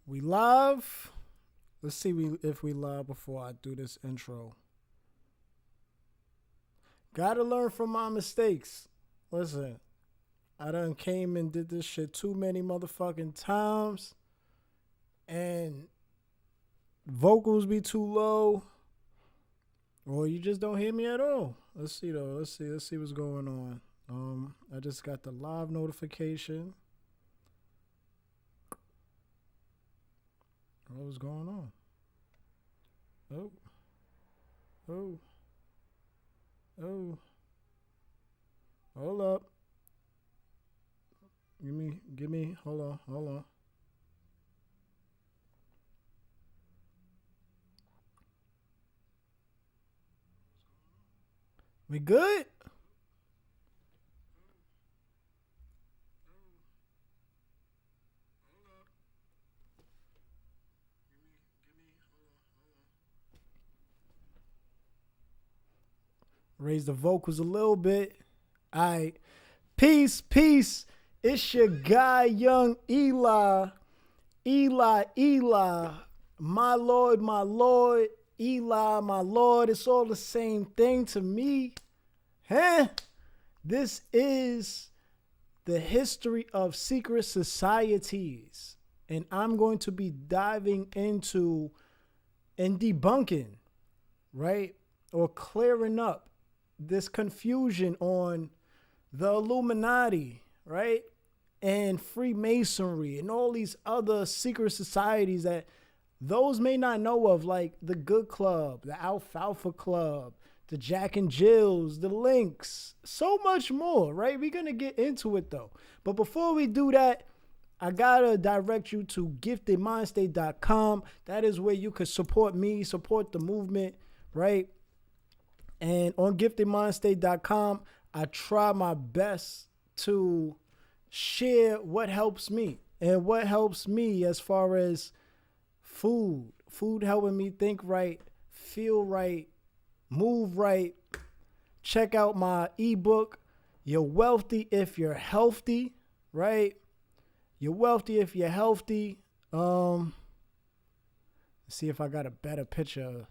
We live. Let's see if we live before I do this intro. Gotta learn from my mistakes. Listen, I done came and did this shit too many motherfucking times, and vocals be too low, or you just don't hear me at all. Let's see though. Let's see what's going on. I just got the live notification. What was going on? Oh. Oh. Oh. Hold up. Give me, hold on. We good? Raise the vocals a little bit. All right. Peace. It's your guy, Young Eli. Eli. My Lord. Eli, my Lord. It's all the same thing to me. Huh? This is the history of secret societies. And I'm going to be diving into and debunking, right? Or clearing up this confusion on the Illuminati, right? And Freemasonry and all these other secret societies that those may not know of, like the Good Club, the Alfalfa Club, the Jack and Jills, the Lynx, so much more, right? We're going to get into it though. But before we do that, I gotta direct you to giftedmindstate.com. That is where you could support me, support the movement, right? And on giftedmindstate.com, I try my best to share what helps me. And what helps me as far as food helping me think right, feel right, move right. Check out my ebook, You're Wealthy If You're Healthy, right? You're wealthy if you're healthy. Let's see if I got a better picture.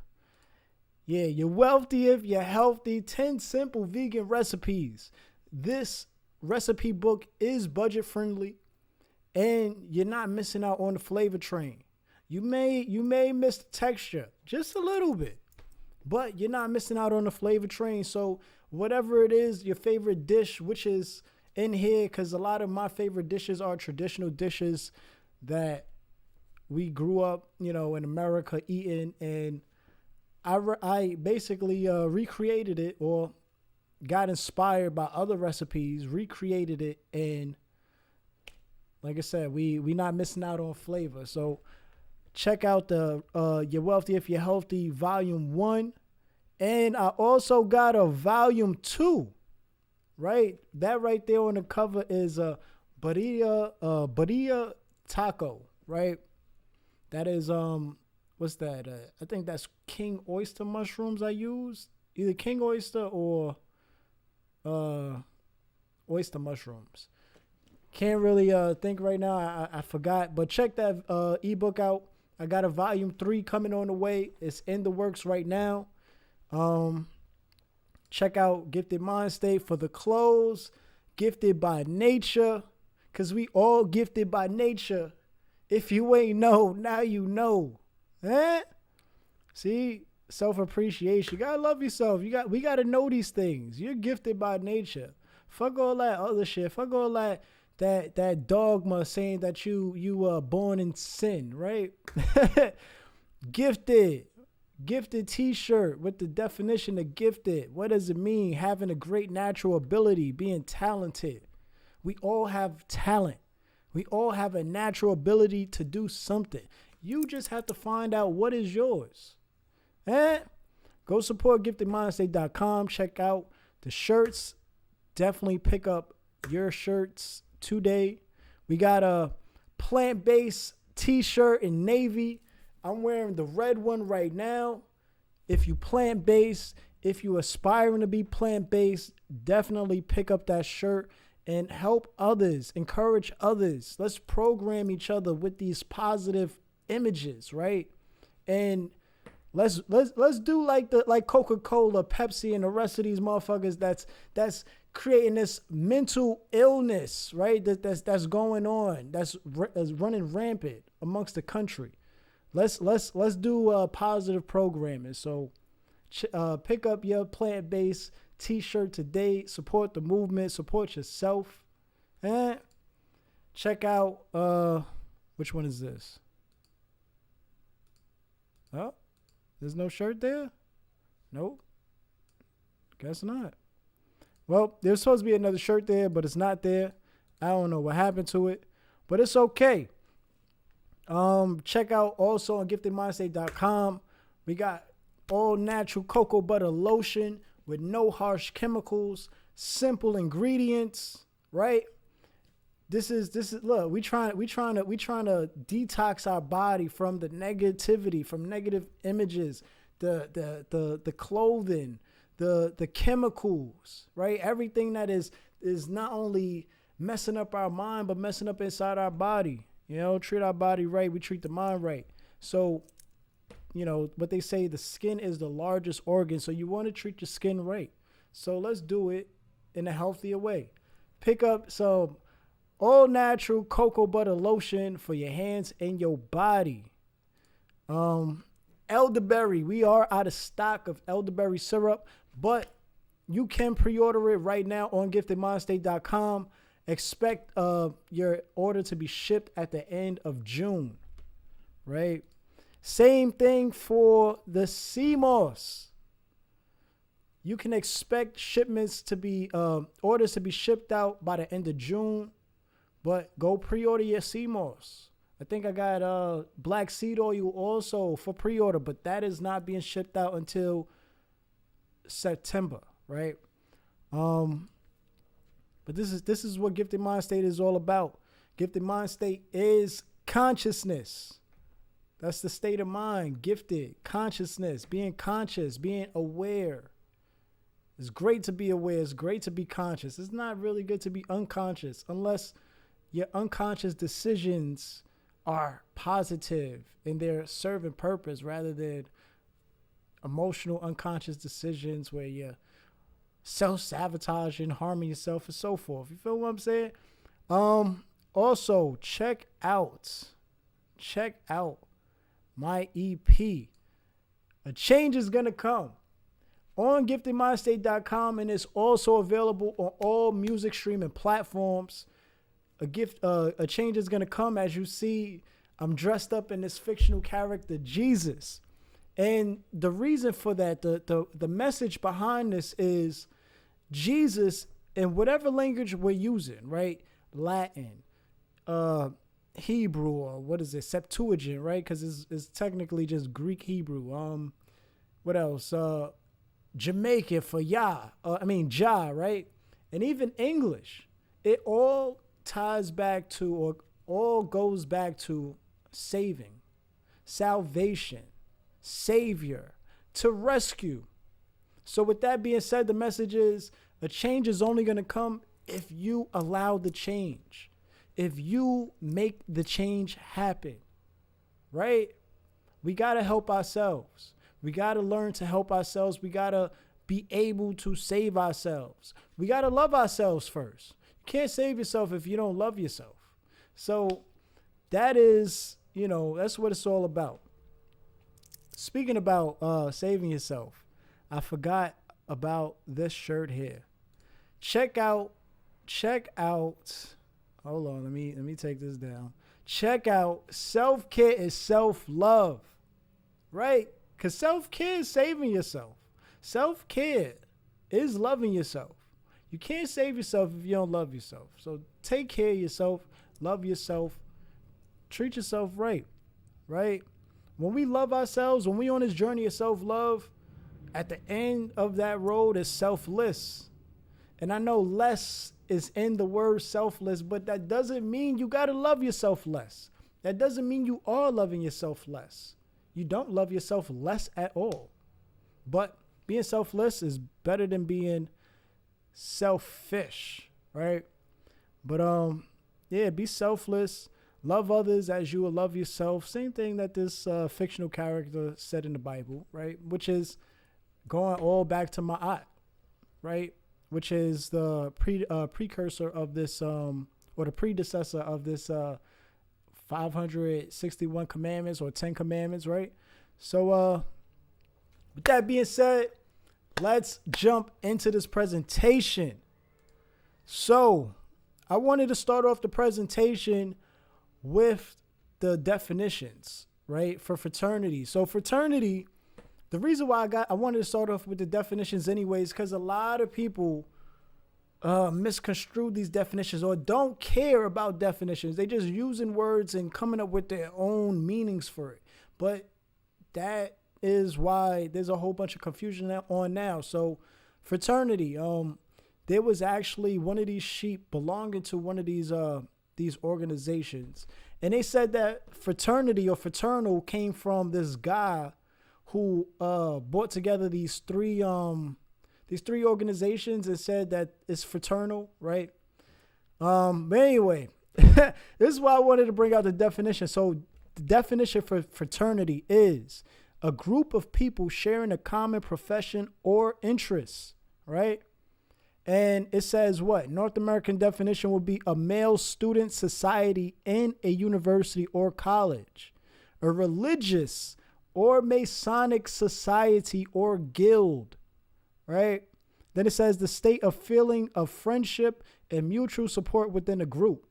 Yeah, you're wealthy if you're healthy. 10 simple vegan recipes. This recipe book is budget friendly, and you're not missing out on the flavor train. You may miss the texture just a little bit, but you're not missing out on the flavor train. So whatever it is, your favorite dish, which is in here, because a lot of my favorite dishes are traditional dishes that we grew up, in America eating, and I basically recreated it or got inspired by other recipes, recreated it, and like I said, we not missing out on flavor. So check out the You're Wealthy If You're Healthy Volume 1, and I also got a Volume 2. Right, that right there on the cover is a birria taco. Right, that is what's that? I think that's king oyster mushrooms I used, either king oyster or oyster mushrooms. Can't really think right now. I forgot, but check that ebook out. I got a Volume 3 coming on the way. It's in the works right now. Check out Gifted Mind State for the clothes, Gifted by Nature, because we all gifted by nature. If you ain't know, now you know. Eh? See? Self-appreciation. You gotta love yourself. We gotta know these things. You're gifted by nature. Fuck all that other shit. Fuck all that dogma saying that you were born in sin, right? Gifted t-shirt with the definition of gifted. What does it mean? Having a great natural ability, being talented. We all have talent. We all have a natural ability to do something. You just have to find out what is yours. Go support giftedmindstate.com. Check out the shirts. Definitely pick up your shirts today. We got a plant-based t-shirt in navy. I'm wearing the red one right now. If you plant-based, if you aspiring to be plant-based, definitely pick up that shirt and help others, encourage others. Let's program each other with these positive images, right? And let's do like Coca-Cola, Pepsi, and the rest of these motherfuckers that's creating this mental illness, right? That's going on, that's running rampant amongst the country. Let's do positive programming. So pick up your plant-based t-shirt today. Support the movement. Support yourself. And check out which one is this? Oh, there's no shirt there? Nope. Guess not. Well, there's supposed to be another shirt there, but it's not there. I don't know what happened to it, but it's okay. Check out also on giftedmindstate.com. We got all natural cocoa butter lotion with no harsh chemicals, simple ingredients, right? This is look, we trying to detox our body from the negativity, from negative images, the clothing, the chemicals, right? Everything that is not only messing up our mind, but messing up inside our body. You know, treat our body right, we treat the mind right. So, you know, what they say, the skin is the largest organ, so you want to treat your skin right. So let's do it in a healthier way. Pick up some all natural cocoa butter lotion for your hands and your body. Elderberry, we are out of stock of elderberry syrup, but you can pre-order it right now on giftedmindstate.com. Expect your order to be shipped at the end of June, right? Same thing for the sea moss. You can expect shipments to be, orders to be shipped out by the end of June, but go pre-order your sea moss. I think I got black seed oil also for pre-order, but that is not being shipped out until September, right? But this is what Gifted Mind State is all about. Gifted Mind State is consciousness. That's the state of mind. Gifted consciousness, being conscious, being aware. It's great to be aware. It's great to be conscious. It's not really good to be unconscious unless your unconscious decisions are positive and they're serving purpose rather than emotional unconscious decisions where you're self-sabotaging, harming yourself, and so forth. You feel what I'm saying? Also, check out my EP. A change is gonna come on giftedmindstate.com, and it's also available on all music streaming platforms. A change is gonna come. As you see, I'm dressed up in this fictional character, Jesus. And the reason for that, the message behind this is Jesus in whatever language we're using, right? Latin, Hebrew, or what is it? Septuagint, right? Because it's technically just Greek Hebrew. What else? Jamaican for Jah, right? And even English. It all ties back to, or all goes back to saving, salvation, savior, to rescue. So with that being said, the message is a change is only going to come if you allow the change, if you make the change happen, right? We got to help ourselves. We got to learn to help ourselves. We got to be able to save ourselves. We got to love ourselves first. You can't save yourself if you don't love yourself. So that is, that's what it's all about. Speaking about saving yourself, I forgot about this shirt here. Check out. Hold on, let me take this down. Check out self-care is self-love, right? Because self-care is saving yourself. Self-care is loving yourself. You can't save yourself if you don't love yourself. So take care of yourself, love yourself, treat yourself right? When we love ourselves, when we on this journey of self-love, at the end of that road is selfless. And I know less is in the word selfless, but that doesn't mean you got to love yourself less. That doesn't mean you are loving yourself less. You don't love yourself less at all. But being selfless is better than being selfish, right? But be selfless, Love others as you will love yourself. Same thing that this fictional character said in the Bible, right? Which is going all back to Ma'at, right? Which is the precursor of this, or the predecessor of this 561 commandments or 10 commandments, right? So with that being said, let's jump into this presentation. So I wanted to start off the presentation with the definitions, right, for fraternity. So fraternity, the reason why I wanted to start off with the definitions anyways, because a lot of people misconstrue these definitions or don't care about definitions. They just using words and coming up with their own meanings for it. But that is why there's a whole bunch of confusion on now. So fraternity, there was actually one of these sheep belonging to one of these organizations. And they said that fraternity or fraternal came from this guy who brought together these three organizations and said that it's fraternal, right? But anyway, this is why I wanted to bring out the definition. So the definition for fraternity is a group of people sharing a common profession or interests, right? And it says what? North American definition would be a male student society in a university or college, a religious or Masonic society or guild, right? Then it says the state of feeling of friendship and mutual support within a group.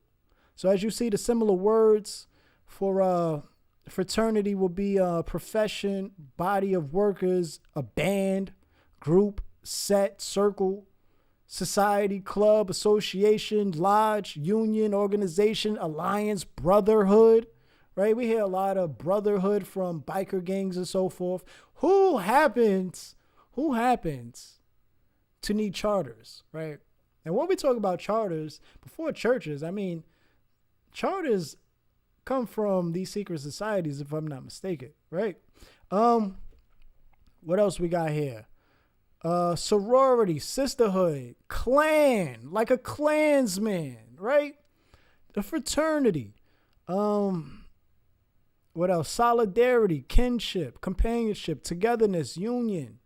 So as you see, the similar words for fraternity will be a profession, body of workers, a band, group, set, circle, society, club, association, lodge, union, organization, alliance, brotherhood, right? We hear a lot of brotherhood from biker gangs and so forth. Who happens to need charters, right? And when we talk about charters, before churches, I mean, charters come from these secret societies, if I'm not mistaken, right? What else we got here? Sorority, sisterhood, clan, like a clansman, right? The fraternity. What else? Solidarity, kinship, companionship, togetherness, union.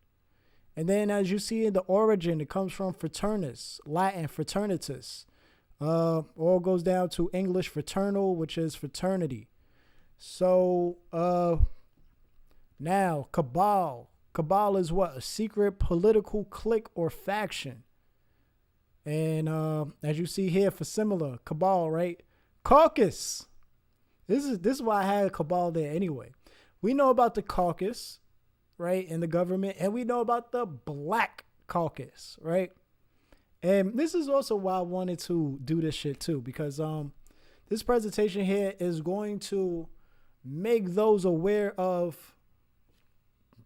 And then as you see in the origin, it comes from fraternus, Latin fraternitas. All goes down to English fraternal, which is fraternity. So now cabal. Cabal is what? A secret political clique or faction. And as you see here for similar, cabal, right? Caucus. This is why I had cabal there anyway. We know about the caucus, right, in the government, and we know about the black caucus, right? And this is also why I wanted to do this shit too, because this presentation here is going to make those aware of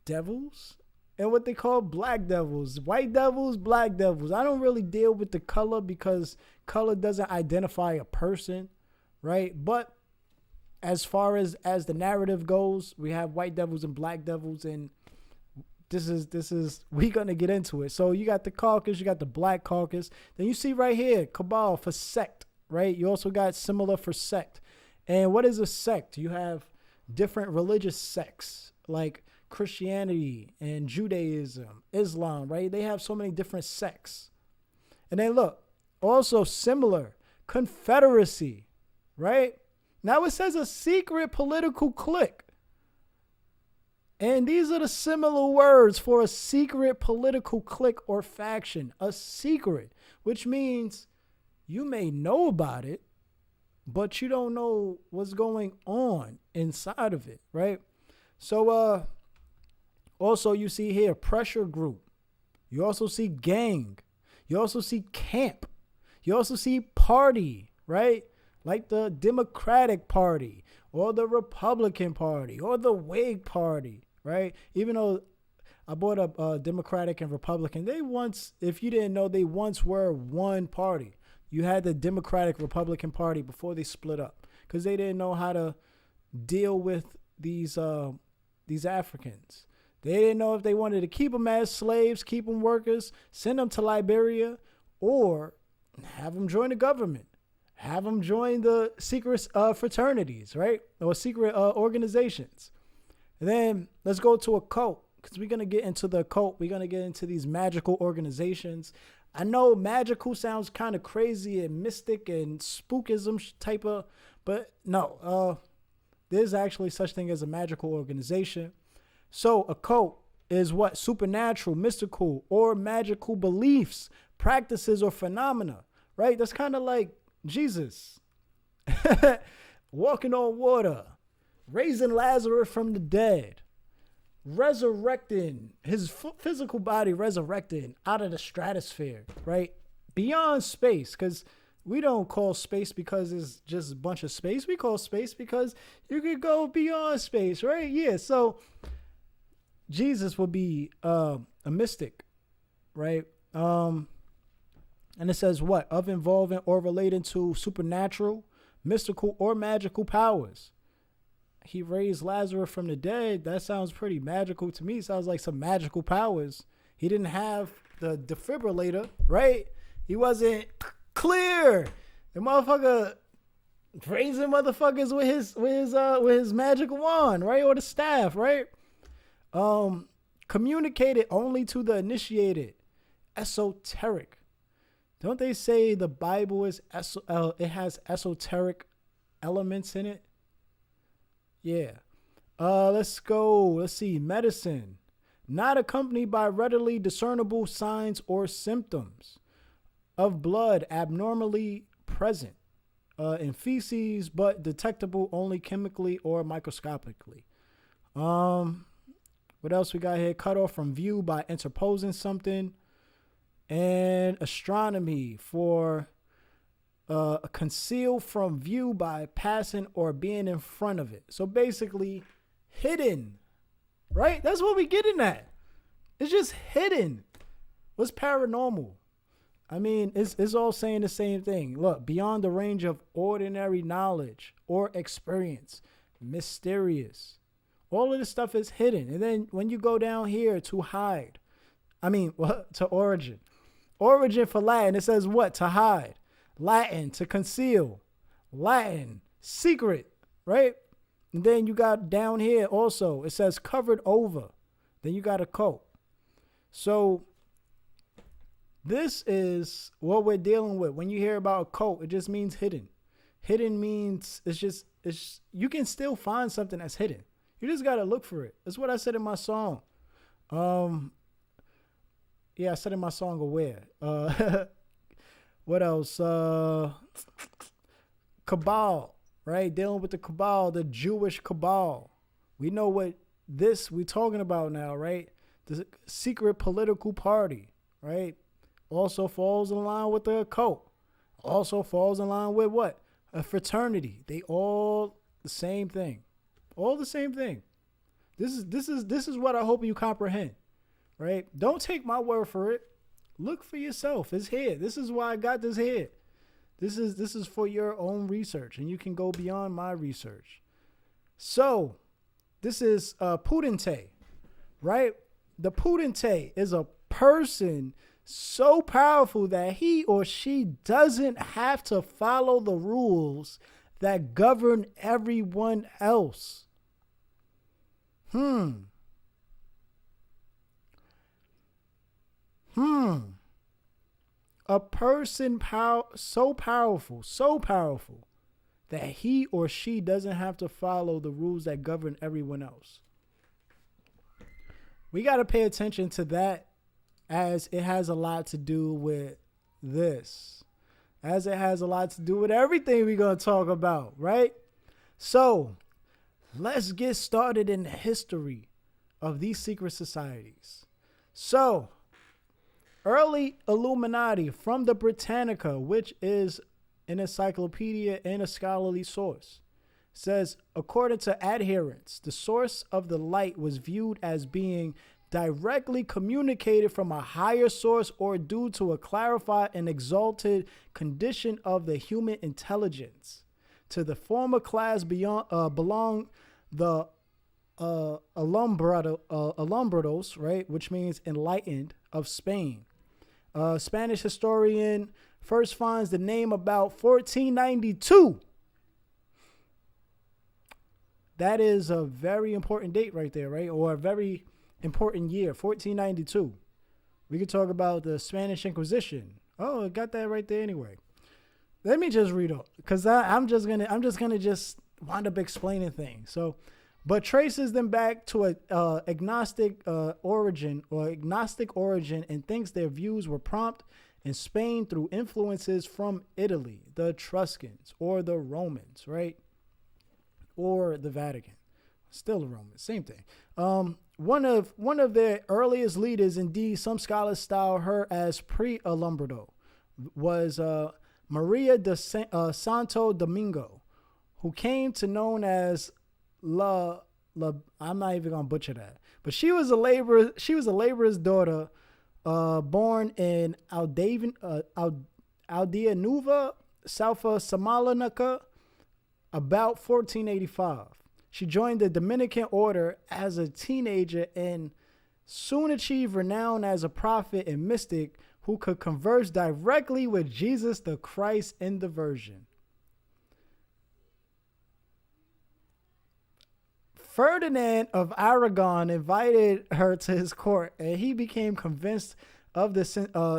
devils and what they call black devils, white devils, black devils. I don't really deal with the color because color doesn't identify a person, right? But as far as the narrative goes, we have white devils and black devils, and this is we're gonna get into it. So you got the caucus, you got the black caucus. Then you see right here, cabal for sect, right? You also got similar for sect. And what is a sect? You have different religious sects like Christianity and Judaism, Islam, right? They have so many different sects. And then look, also similar, confederacy, right? Now it says a secret political clique. And these are the similar words for a secret political clique or faction. A secret, which means you may know about it, but you don't know what's going on inside of it, right? So also you see here pressure group. You also see gang. You also see camp. You also see party, right? Like the Democratic Party or the Republican Party or the Whig Party, right? Even though I brought up Democratic and Republican, they once, if you didn't know, they once were one party. You had the Democratic Republican Party before they split up because they didn't know how to deal with these Africans. They didn't know if they wanted to keep them as slaves, keep them workers, send them to Liberia, or have them join the government, have them join the secret fraternities, right? Or secret organizations. And then let's go to a cult, because we're going to get into the occult. We're going to get into these magical organizations. I know magical sounds kind of crazy and mystic and spookism type of, but no, there's actually such thing as a magical organization. So a cult is what? Supernatural, mystical, or magical beliefs, practices, or phenomena, right? That's kind of like Jesus walking on water, raising Lazarus from the dead, resurrecting his physical body, resurrecting out of the stratosphere, right? Beyond space, because we don't call space because it's just a bunch of space. We call space because you could go beyond space, right? Yeah, so Jesus will be a mystic, right? And it says what? Of involving or relating to supernatural, mystical, or magical powers. He raised Lazarus from the dead. That sounds pretty magical to me. It sounds like some magical powers. He didn't have the defibrillator, right? He wasn't clear. The motherfucker raising motherfuckers with his magical wand, right? Or the staff, right? Communicated only to the initiated. Esoteric. Don't they say the Bible is it has esoteric elements in it? Yeah. Let's go. Let's see. Medicine. Not accompanied by readily discernible signs or symptoms of blood abnormally present in feces, but detectable only chemically or microscopically. What else we got here? Cut off from view by interposing something. And astronomy for concealed from view by passing or being in front of it. So basically hidden, right? That's what we getting at. It's just hidden. What's paranormal? I mean, it's all saying the same thing. Look, beyond the range of ordinary knowledge or experience, mysterious. All of this stuff is hidden. And then when you go down here to hide, to origin. Origin for Latin, it says what? To hide. Latin, to conceal. Latin, secret, right? And then you got down here also, it says covered over. Then you got a coat. So this is what we're dealing with. When you hear about a coat, it just means hidden. Hidden means it's you can still find something that's hidden. You just got to look for it. That's what I said in my song. Yeah, I said in my song Aware. What else? Cabal, right? Dealing with the cabal, the Jewish cabal. We know what we're talking about now, right? The secret political party, right? Also falls in line with the occult. Also falls in line with what? A fraternity. They all the same thing. All the same thing. This is what I hope you comprehend. Right? Don't take my word for it. Look for yourself. It's here. This is why I got this here. This is for your own research, and you can go beyond my research. So, this is Pudente, right? The Pudente is a person so powerful that he or she doesn't have to follow the rules that govern everyone else. A person so powerful that he or she doesn't have to follow the rules that govern everyone else. We got to pay attention to that, as it has a lot to do with this, as it has a lot to do with everything we're going to talk about, right? So let's get started in the history of these secret societies. So, early Illuminati from the Britannica, which is an encyclopedia and a scholarly source, says, according to adherents, the source of the light was viewed as being directly communicated from a higher source or due to a clarified and exalted condition of the human intelligence. To the former class belong the Alumbrados, right, which means enlightened, of Spain. Spanish historian first finds the name about 1492. That is a very important date right there, right? Or a very important year, 1492. We could talk about the Spanish Inquisition. Oh, I got that right there anyway. Let me just read up, because I'm just gonna wind up explaining things. So, but traces them back to a agnostic origin, and thinks their views were prompt in Spain through influences from Italy, the Etruscans, or the Romans, right? Or the Vatican. Still the Romans, same thing. One of their earliest leaders, indeed, some scholars style her as pre-Alumbrado, was Maria de Santo Domingo, who came to known as I'm not even gonna butcher that, but she was a laborer's daughter, born in Aldea Nueva, south of Salamanca, about 1485. She joined the Dominican order as a teenager and soon achieved renown as a prophet and mystic who could converse directly with Jesus the Christ in the Virgin. Ferdinand of Aragon invited her to his court, and he became convinced of the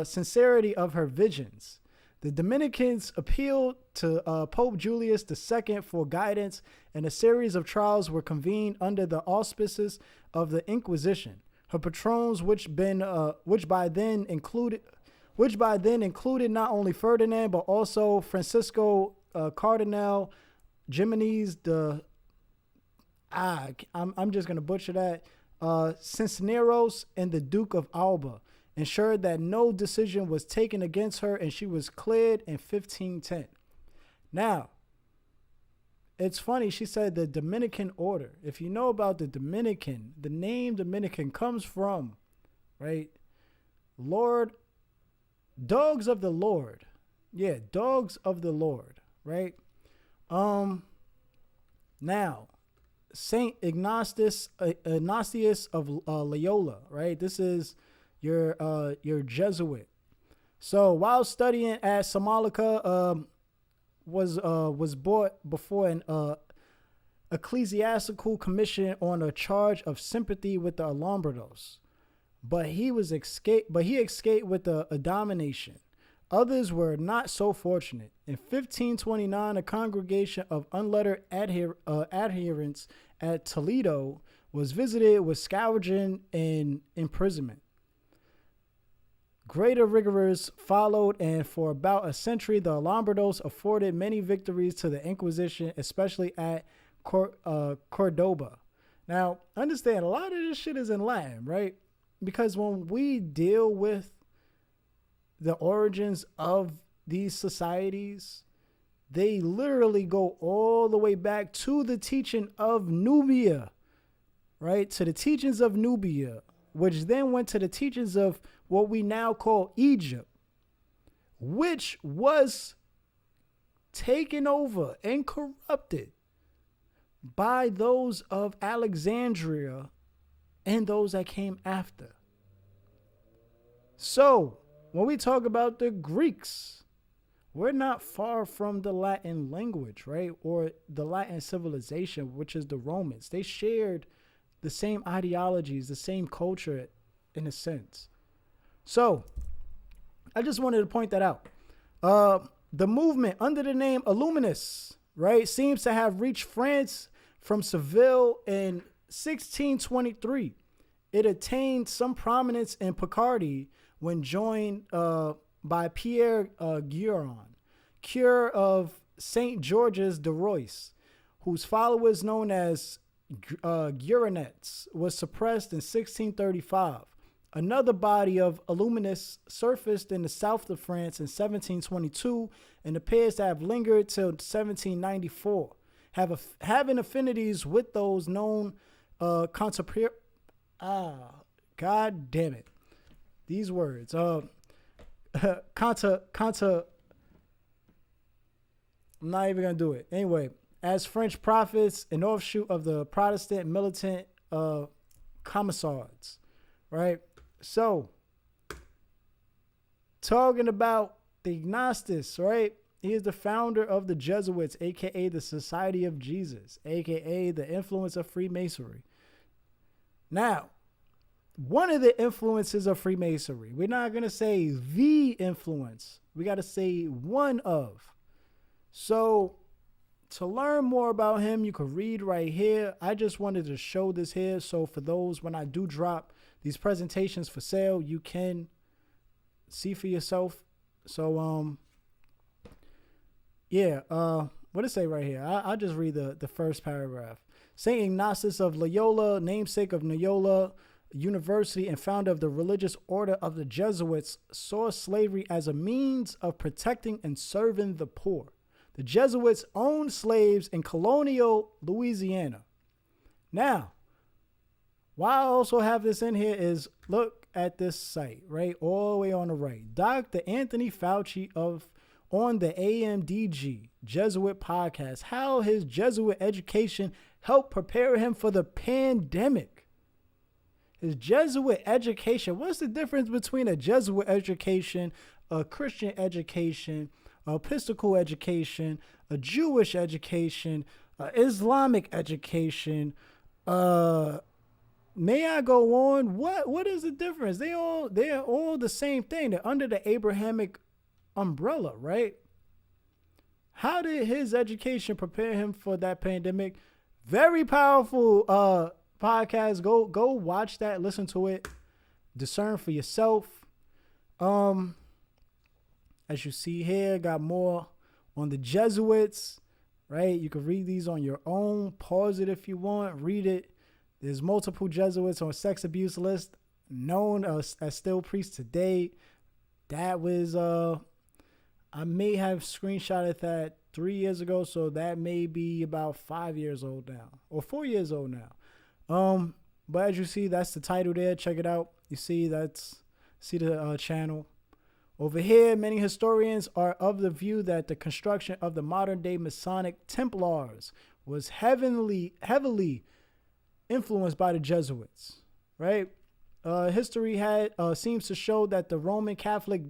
sincerity of her visions. The Dominicans appealed to Pope Julius II for guidance, and a series of trials were convened under the auspices of the Inquisition. Her patrons, which by then included not only Ferdinand but also Francisco Cardinal Jimenez de I'm just gonna butcher that Cisneros and the Duke of Alba, ensured that no decision was taken against her, and she was cleared in 1510. Now, it's funny, she said the Dominican order. If you know about the Dominican, the name Dominican comes from, right? Dogs of the Lord. Yeah, dogs of the Lord, right? Now, Saint Ignatius of Loyola, right? This is your Jesuit. So while studying at Salamanca, was brought before an ecclesiastical commission on a charge of sympathy with the Alumbrados, but he escaped with a domination. Others were not so fortunate. In 1529, a congregation of unlettered adherents at Toledo was visited with scourging and imprisonment. Greater rigors followed, and for about a century, the Alumbrados afforded many victories to the Inquisition, especially at Cordoba. Now, understand, a lot of this shit is in Latin, right? Because when we deal with the origins of these societies, they literally go all the way back to the teaching of Nubia, right? To the teachings of Nubia, which then went to the teachings of what we now call Egypt, which was taken over and corrupted by those of Alexandria and those that came after. So, when we talk about the Greeks, we're not far from the Latin language, right? Or the Latin civilization, which is the Romans. They shared the same ideologies, the same culture in a sense. So, I just wanted to point that out. The movement under the name Illuminists, right, seems to have reached France from Seville in 1623. It attained some prominence in Picardy when joined by Pierre Guérin, cure of St. Georges de Royce, whose followers known as Guérinets was suppressed in 1635. Another body of Illuminists surfaced in the south of France in 1722 and appears to have lingered till 1794, having affinities with those known God damn it. These words. I'm not even going to do it. Anyway, as French prophets, an offshoot of the Protestant militant Camisards, right? So, talking about the Gnostics, right? He is the founder of the Jesuits, aka the Society of Jesus, aka the influence of Freemasonry. Now, one of the influences of Freemasonry, we're not going to say the influence, we got to say one of. So to learn more about him, you can read right here. I just wanted to show this here. So for those, when I do drop these presentations for sale, you can see for yourself. So, what does it say right here? I'll just read the first paragraph. Saint Ignatius of Loyola, namesake of Loyola University and founder of the religious order of the Jesuits, saw slavery as a means of protecting and serving the poor. The Jesuits owned slaves in colonial Louisiana. Now, why I also have this in here is look at this site, right? All the way on the right. Dr. Anthony Fauci on the AMDG Jesuit podcast, how his Jesuit education helped prepare him for the pandemic. His Jesuit education, what's the difference between a Jesuit education, a Christian education, Episcopal education, a Jewish education, Islamic education? May I go on? What is the difference? They're all the same thing. They're under the Abrahamic umbrella, right? How did his education prepare him for that pandemic? Very powerful podcast. Go watch that, listen to it, discern for yourself. As you see here, got more on the Jesuits, right? You can read these on your own. Pause it if you want. Read it. There's multiple Jesuits on sex abuse list known as still priests today. That was, I may have screenshotted that 3 years ago, so that may be about 5 years old now, or 4 years old now. But as you see, that's the title there. Check it out. You see, see the channel. Over here, many historians are of the view that the construction of the modern-day Masonic Templars was heavily influenced by the Jesuits, right? History seems to show that the Roman Catholic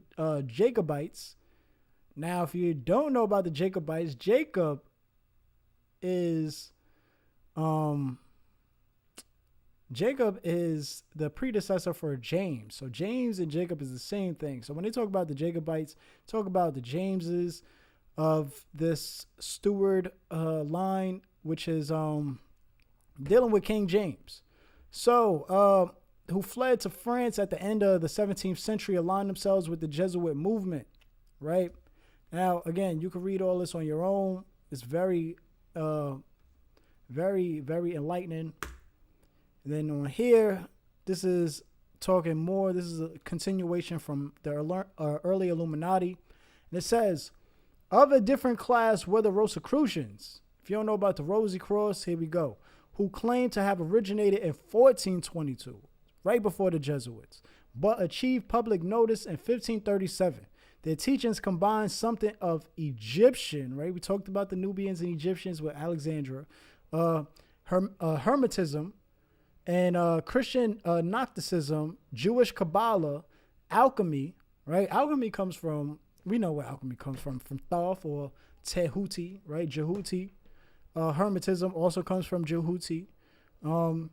Jacobites. Now, if you don't know about the Jacobites, Jacob is the predecessor for James. So James and Jacob is the same thing. So when they talk about the Jacobites, talk about the Jameses of this Stuart line, which is dealing with King James. So who fled to France at the end of the 17th century, aligned themselves with the Jesuit movement, right? Now, again, you can read all this on your own. It's very, very, very enlightening. And then on here, this is talking more. This is a continuation from the early Illuminati. And it says, of a different class were the Rosicrucians. If you don't know about the Rosy Cross, here we go. Who claim to have originated in 1422, right before the Jesuits, but achieved public notice in 1537. Their teachings combine something of Egyptian, right? We talked about the Nubians and Egyptians with Alexandra, Hermetism, and Christian Gnosticism, Jewish Kabbalah, alchemy, right? Alchemy comes from, we know where alchemy comes from Thoth or Tehuti, right? Jehuti. Hermetism also comes from Jehuti. And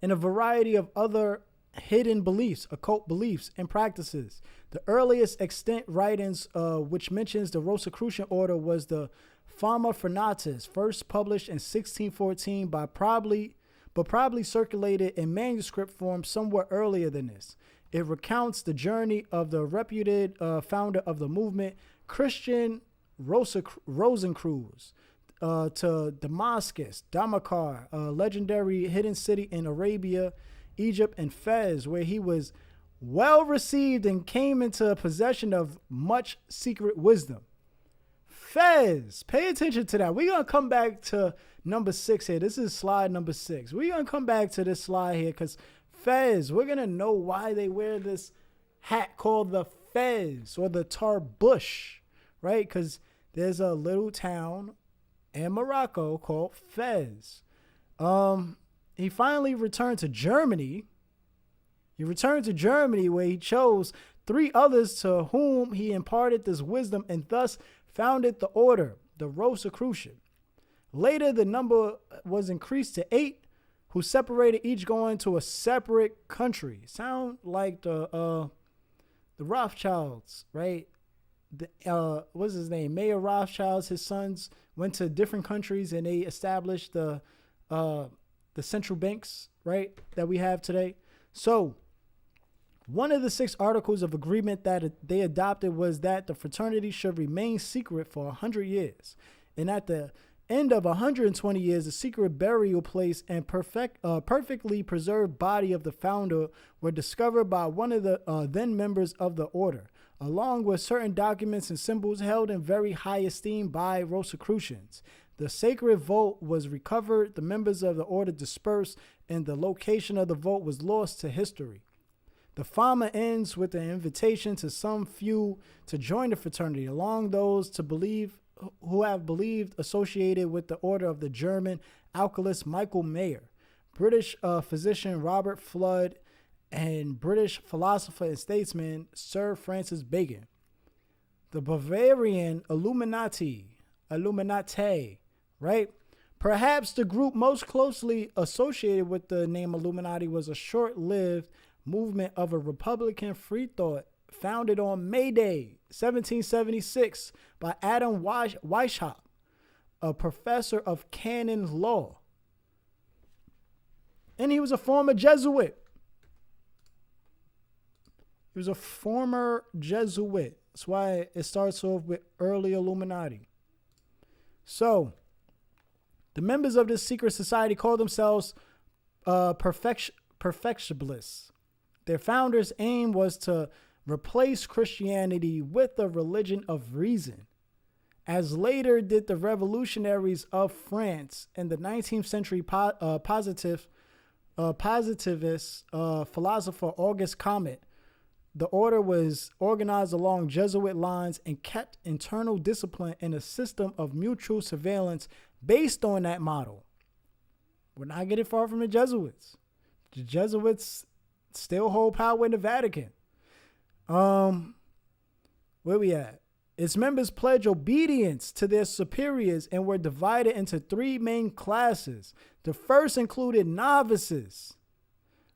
a variety of other hidden beliefs, occult beliefs and practices. The earliest extant writings which mentions the Rosicrucian order was the Fama Frenatus, first published in 1614 but probably circulated in manuscript form somewhat earlier than this. It recounts the journey of the reputed founder of the movement, Christian Rosencreutz, to Damascus, Damakar, a legendary hidden city in Arabia, Egypt, and Fez, where he was well received and came into possession of much secret wisdom. Fez, pay attention to that. We're going to come back to number 6 here. This is slide number 6. We're going to come back to this slide here because Fez, we're going to know why they wear this hat called the Fez or the Tarbush, right? Because there's a little town in Morocco called Fez. He finally returned to Germany. He returned to Germany where he chose 3 others to whom he imparted this wisdom and thus founded the order, the Rosicrucian. Later, the number was increased to 8, who separated, each going to a separate country. Sound like the Rothschilds, right? What's his name? Mayer Rothschilds, his sons went to different countries and they established the central banks, right, that we have today. So one of the 6 articles of agreement that they adopted was that the fraternity should remain secret for 100 years. And at the end of 120 years, the secret burial place and perfectly preserved body of the founder were discovered by one of the then members of the order, along with certain documents and symbols held in very high esteem by Rosicrucians. The sacred vault was recovered, the members of the order dispersed, and the location of the vault was lost to history. The Fama ends with an invitation to some few to join the fraternity, along those who have believed associated with the order of the German alchemist Michael Mayer, British physician Robert Fludd, and British philosopher and statesman Sir Francis Bacon. The Bavarian Illuminati, right? Perhaps the group most closely associated with the name Illuminati was a short-lived movement of a Republican free thought founded on May Day, 1776, by Adam Weishaupt, a professor of canon law. And he was a former Jesuit. That's why it starts off with early Illuminati. So, the members of this secret society call themselves perfectibilists. Their founders' aim was to replace Christianity with the religion of reason, as later did the revolutionaries of France and the 19th century positivist philosopher Auguste Comte. The order was organized along Jesuit lines and kept internal discipline in a system of mutual surveillance based on that model. We're not getting far from the Jesuits. The Jesuits still hold power in the Vatican. Where we at? Its members pledged obedience to their superiors and were divided into 3 main classes. The first included novices,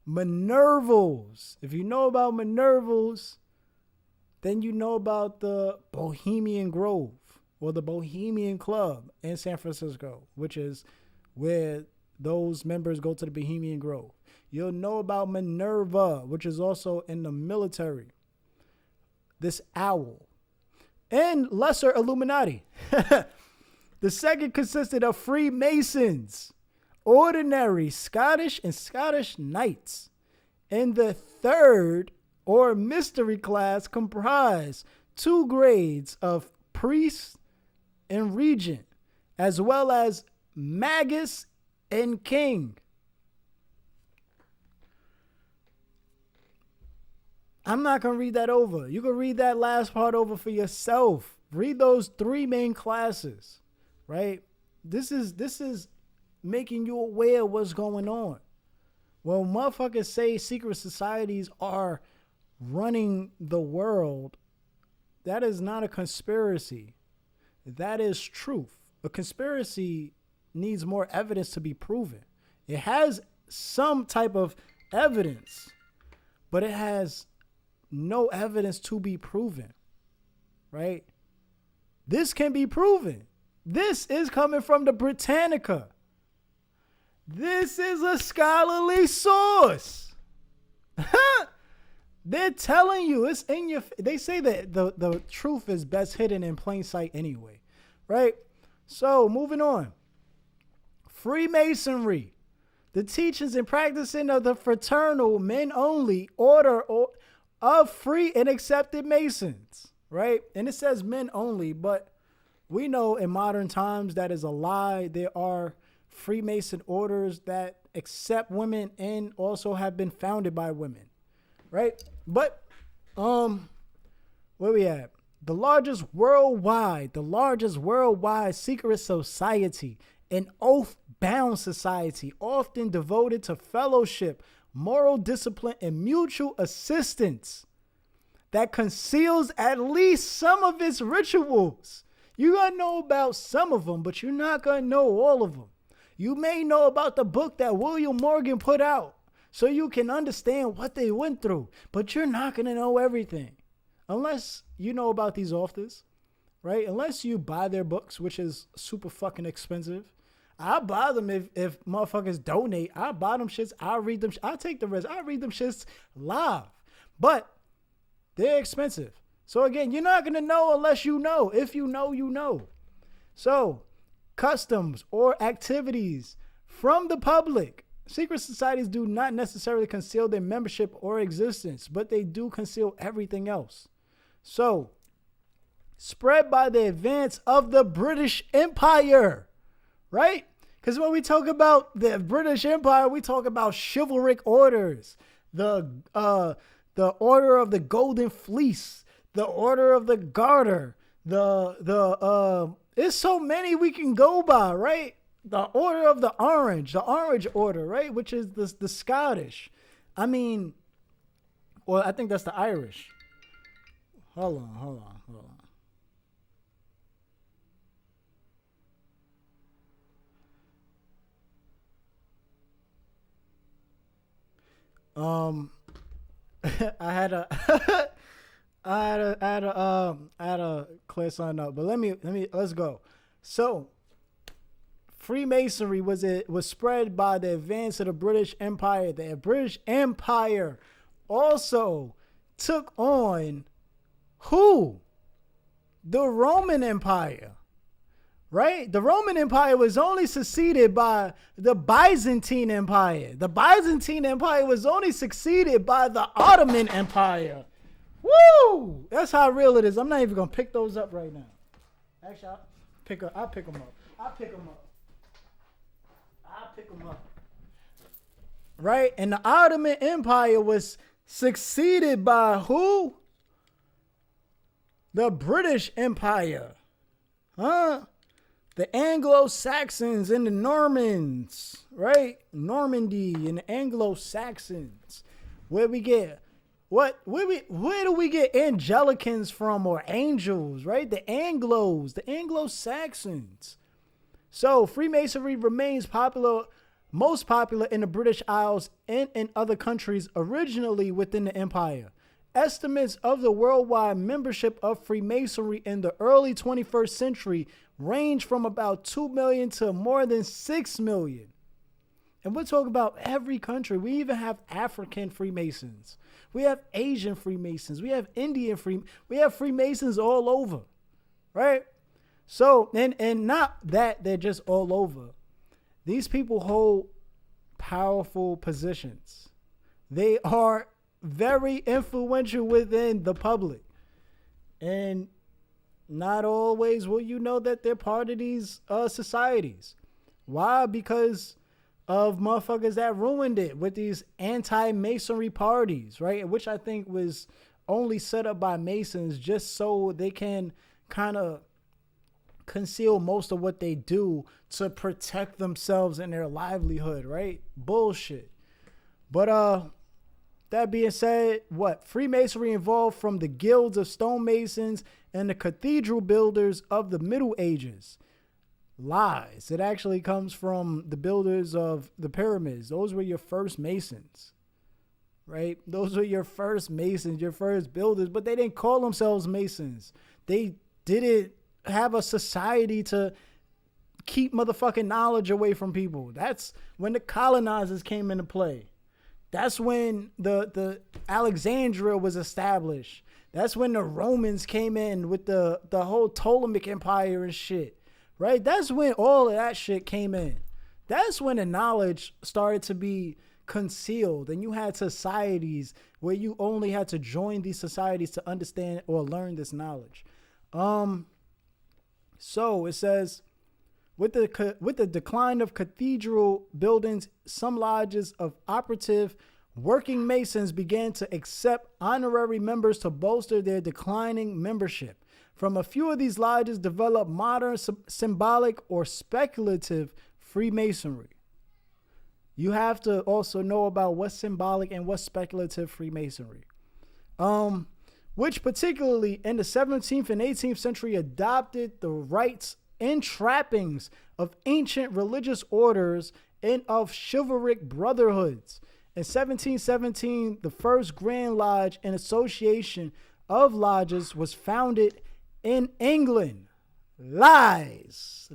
Minervals. If you know about Minervals, then you know about the Bohemian Grove or the Bohemian Club in San Francisco, which is where those members go to the Bohemian Grove. You'll know about Minerva, which is also in the military. This owl. And lesser Illuminati. The second consisted of Freemasons, ordinary Scottish and Scottish Knights. And the third, or mystery class, comprised 2 grades of priest and regent, as well as magus and king. I'm not going to read that over. You can read that last part over for yourself. Read those 3 main classes, right? This is making you aware of what's going on. When motherfuckers say secret societies are running the world, that is not a conspiracy. That is truth. A conspiracy needs more evidence to be proven. It has some type of evidence, but it has no evidence to be proven, right? This can be proven. This is coming from the Britannica. This is a scholarly source. They're telling you, it's in your, they say that the truth is best hidden in plain sight anyway, right? So moving on. Freemasonry, the teachings and practicing of the fraternal men only order of free and accepted Masons, right? And it says men only, but we know in modern times that is a lie. There are Freemason orders that accept women and also have been founded by women, right? But where we at? The largest worldwide secret society, an oath-bound society, often devoted to fellowship, moral discipline, and mutual assistance. that conceals at least some of its rituals. You're going to know about some of them, but you're not going to know all of them. You may know about the book that William Morgan put out so you can understand what they went through, but you're not going to know everything unless you know about these authors, right? Unless you buy their books, which is super fucking expensive. I buy them if motherfuckers donate. I buy them shits. I read them. I take the risk. I read them shits live, but they're expensive. So again, you're not going to know unless you know. If you know, you know. So customs or activities from the public. Secret societies do not necessarily conceal their membership or existence, but they do conceal everything else. So, spread by the advance of the British Empire, right? Because when we talk about the British Empire, we talk about chivalric orders, the Order of the Golden Fleece, the Order of the Garter, there's so many we can go by, right? The Order of the Orange Order, right? Which is the Scottish. I mean, well, I think that's the Irish. Hold on. I had a clear sign up, but let's go. So, Freemasonry was spread by the advance of the British Empire. The British Empire also took on who? The Roman Empire, right? The Roman Empire was only succeeded by the Byzantine Empire. The Byzantine Empire was only succeeded by the Ottoman Empire. Woo! That's how real it is. I'm not even gonna pick those up right now. Actually, I'll pick them up. Right? And the Ottoman Empire was succeeded by who? The British Empire. Huh? The Anglo-Saxons and the Normans. Right? Normandy and the Anglo-Saxons. Where do we get Angelicans from, or angels, right? The Anglo-Saxons. So Freemasonry remains most popular in the British Isles and in other countries originally within the empire. Estimates of the worldwide membership of Freemasonry in the early 21st century range from about 2 million to more than 6 million. And we're talking about every country. We even have African Freemasons. We have Asian Freemasons. We have Indian we have Freemasons all over, right? So, and not that they're just all over. These people hold powerful positions. They are very influential within the public. And not always will you know that they're part of these societies. Why? Because of motherfuckers that ruined it with these anti-Masonry parties, right? Which I think was only set up by Masons just so they can kind of conceal most of what they do to protect themselves and their livelihood, right? Bullshit. But that being said, Freemasonry evolved from the guilds of stonemasons and the cathedral builders of the Middle Ages. Lies. It actually comes from the builders of the pyramids. Those were your first masons, right? Those were your first masons, your first builders, but they didn't call themselves masons. They didn't have a society to keep motherfucking knowledge away from people. That's when the colonizers came into play. That's when the Alexandria was established. That's when the Romans came in with the whole Ptolemaic Empire and shit. Right? That's when all of that shit came in. That's when the knowledge started to be concealed, and you had societies where you only had to join these societies to understand or learn this knowledge. So it says, with the decline of cathedral buildings, some lodges of operative working Masons began to accept honorary members to bolster their declining membership. From a few of these lodges developed modern symbolic or speculative Freemasonry. You have to also know about what's symbolic and what's speculative Freemasonry. which particularly in the 17th and 18th century adopted the rites and trappings of ancient religious orders and of chivalric brotherhoods. In 1717, the first Grand Lodge and Association of Lodges was founded in England. Lies,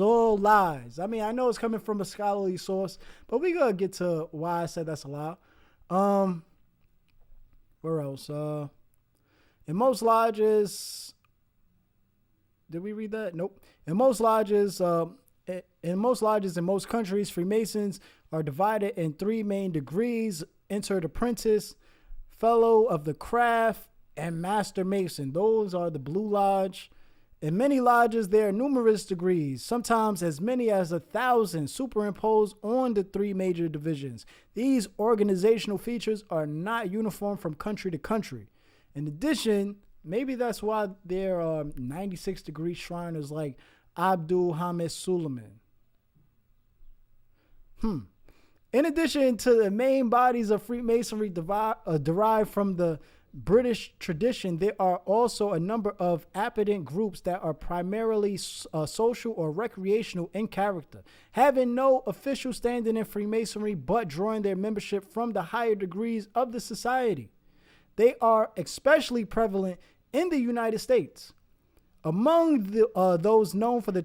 all lies. I mean, I know it's coming from a scholarly source, but we gotta get to why I said that's a lie. Where else? In most lodges, did we read that? Nope. In most lodges, in most countries, Freemasons are divided in three main degrees: entered apprentice, fellow of the craft, and master mason. Those are the Blue Lodge. In many lodges, there are numerous degrees, sometimes as many as 1,000 superimposed on the three major divisions. These organizational features are not uniform from country to country. In addition, maybe that's why there are 96-degree Shriners like Abdul Hamid Suleiman. In addition to the main bodies of Freemasonry derived from the British tradition, there are also a number of appendic groups that are primarily social or recreational in character, having no official standing in Freemasonry but drawing their membership from the higher degrees of the society. They are especially prevalent in the United States. Among those known for the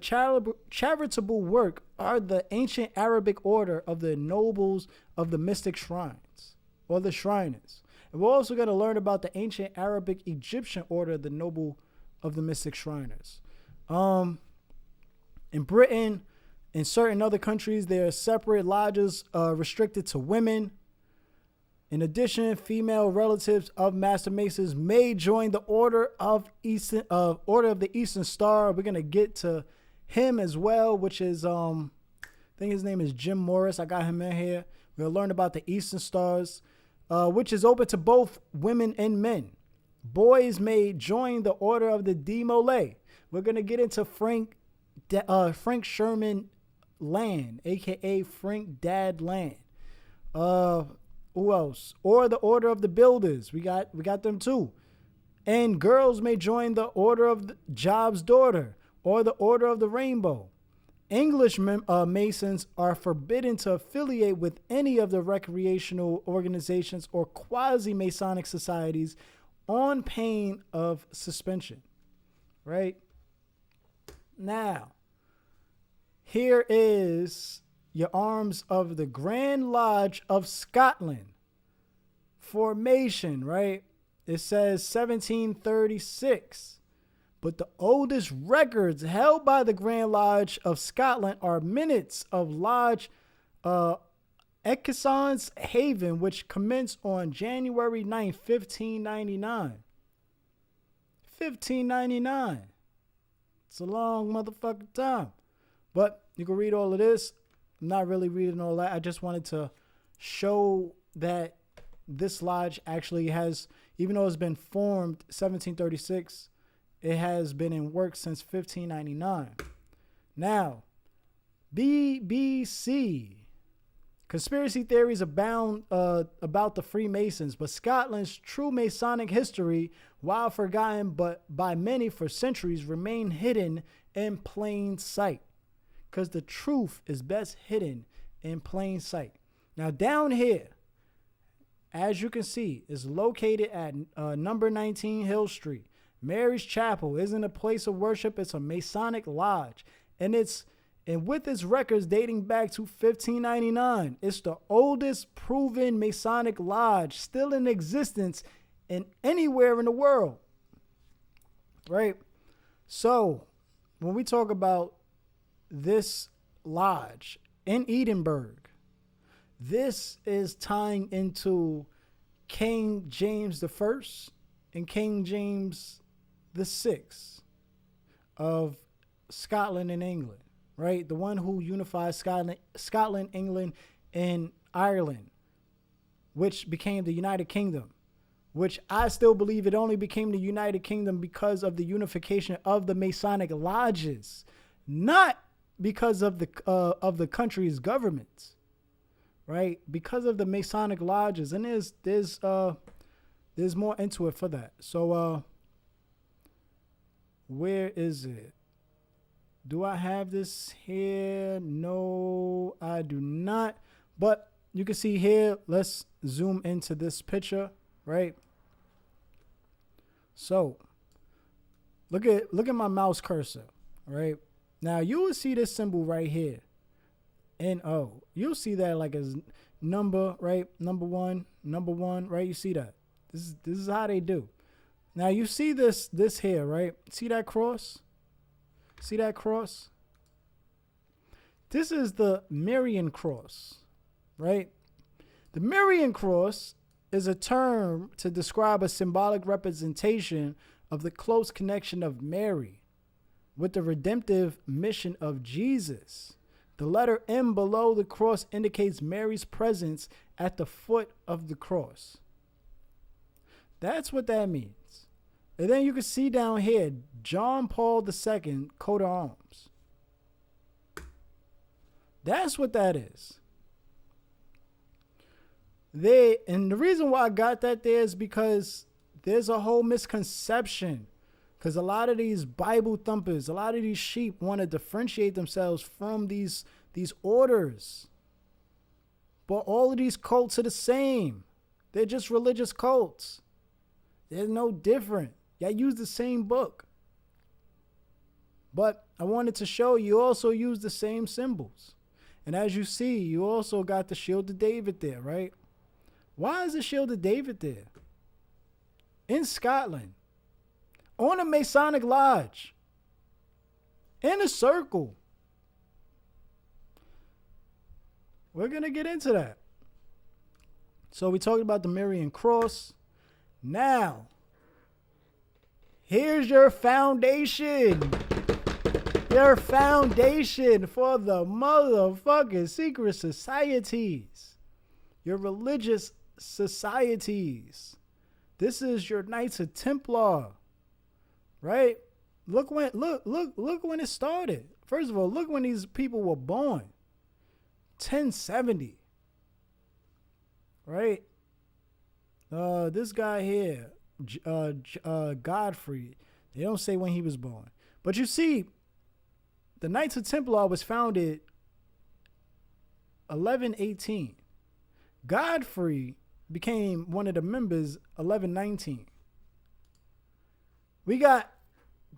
charitable work are the ancient Arabic order of the Nobles of the Mystic Shrines, or the Shriners. And we're also going to learn about the ancient Arabic Egyptian order, the Noble of the Mystic Shriners. In Britain and certain other countries, there are separate lodges restricted to women. In addition, female relatives of Master Masons may join the Order of the Eastern Star. We're going to get to him as well, which is, I think his name is Jim Morris. I got him in here. We'll learn about the Eastern Stars, which is open to both women and men. Boys may join the Order of the Demolay. We're going to get into Frank Sherman Land, a.k.a. Frank Dad Land. Who else? Or the Order of the Builders. We got them too. And girls may join the Order of Job's Daughter or the Order of the Rainbow. English Masons are forbidden to affiliate with any of the recreational organizations or quasi-Masonic societies on pain of suspension. Right? Now, here is your arms of the Grand Lodge of Scotland. Formation, right? It says 1736. But the oldest records held by the Grand Lodge of Scotland are minutes of Lodge Ekeson's Haven, which commenced on January 9th, 1599. 1599. It's a long motherfucking time. But you can read all of this. I'm not really reading all that. I just wanted to show that this lodge actually has, even though it's been formed 1736, it has been in work since 1599. Now, BBC. Conspiracy theories abound about the Freemasons, but Scotland's true Masonic history, while forgotten but by many for centuries, remain hidden in plain sight. Because the truth is best hidden in plain sight. Now, down here, as you can see, is located at number 19 Hill Street. Mary's Chapel isn't a place of worship. It's a Masonic lodge. And with its records dating back to 1599, it's the oldest proven Masonic lodge still in existence in anywhere in the world. Right? So, when we talk about this lodge in Edinburgh, this is tying into King James I and King James VI of Scotland and England, right? The one who unified Scotland, England, and Ireland, which became the United Kingdom, which I still believe it only became the United Kingdom because of the unification of the Masonic lodges, not because of the country's governments, right? Because of the Masonic lodges. And there's there's more into it for that. So where is it? Do I have this here? No, I do not. But you can see here, let's zoom into this picture, right? So look at my mouse cursor, right? Now you will see this symbol right here. NO. You'll see that like as number, right? Number one, right? You see that. This is how they do. Now you see this here, right? See that cross? See that cross? This is the Marian cross, right? The Marian cross is a term to describe a symbolic representation of the close connection of Mary with the redemptive mission of Jesus. The letter M below the cross indicates Mary's presence at the foot of the cross. That's what that means. And then you can see down here, John Paul II, coat of arms. That's what that is. And the reason why I got that there is because there's a whole misconception. Because a lot of these Bible thumpers, a lot of these sheep want to differentiate themselves from these orders. But all of these cults are the same. They're just religious cults. They're no different. Y'all use the same book. But I wanted to show you also use the same symbols. And as you see, you also got the Shield of David there, right? Why is the Shield of David there? In Scotland. On a Masonic lodge. In a circle. We're going to get into that. So we talked about the Marian cross. Now, here's your foundation. Your foundation for the motherfucking secret societies. Your religious societies. This is your Knights of Templar. Right? Look when it started. First of all, look when these people were born. 1070. Right? This guy here, Godfrey, they don't say when he was born. But you see, the Knights of Templar was founded 1118. Godfrey became one of the members 1119. We got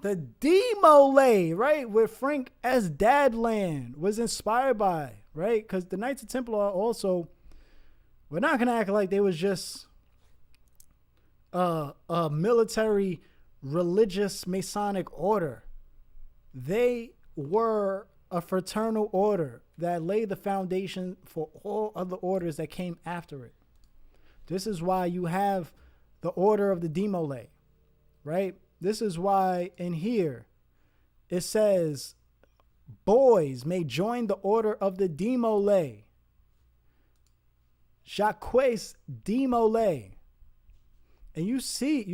the Demolay, right? Where Frank S. Dadland was inspired by, right? Because the Knights of Templar also, we're not going to act like they was just a military, religious, Masonic order. They were a fraternal order that laid the foundation for all other orders that came after it. This is why you have the Order of the Demolay, right? This is why in here it says boys may join the Order of the Demolay. Jacques Demolay. And you see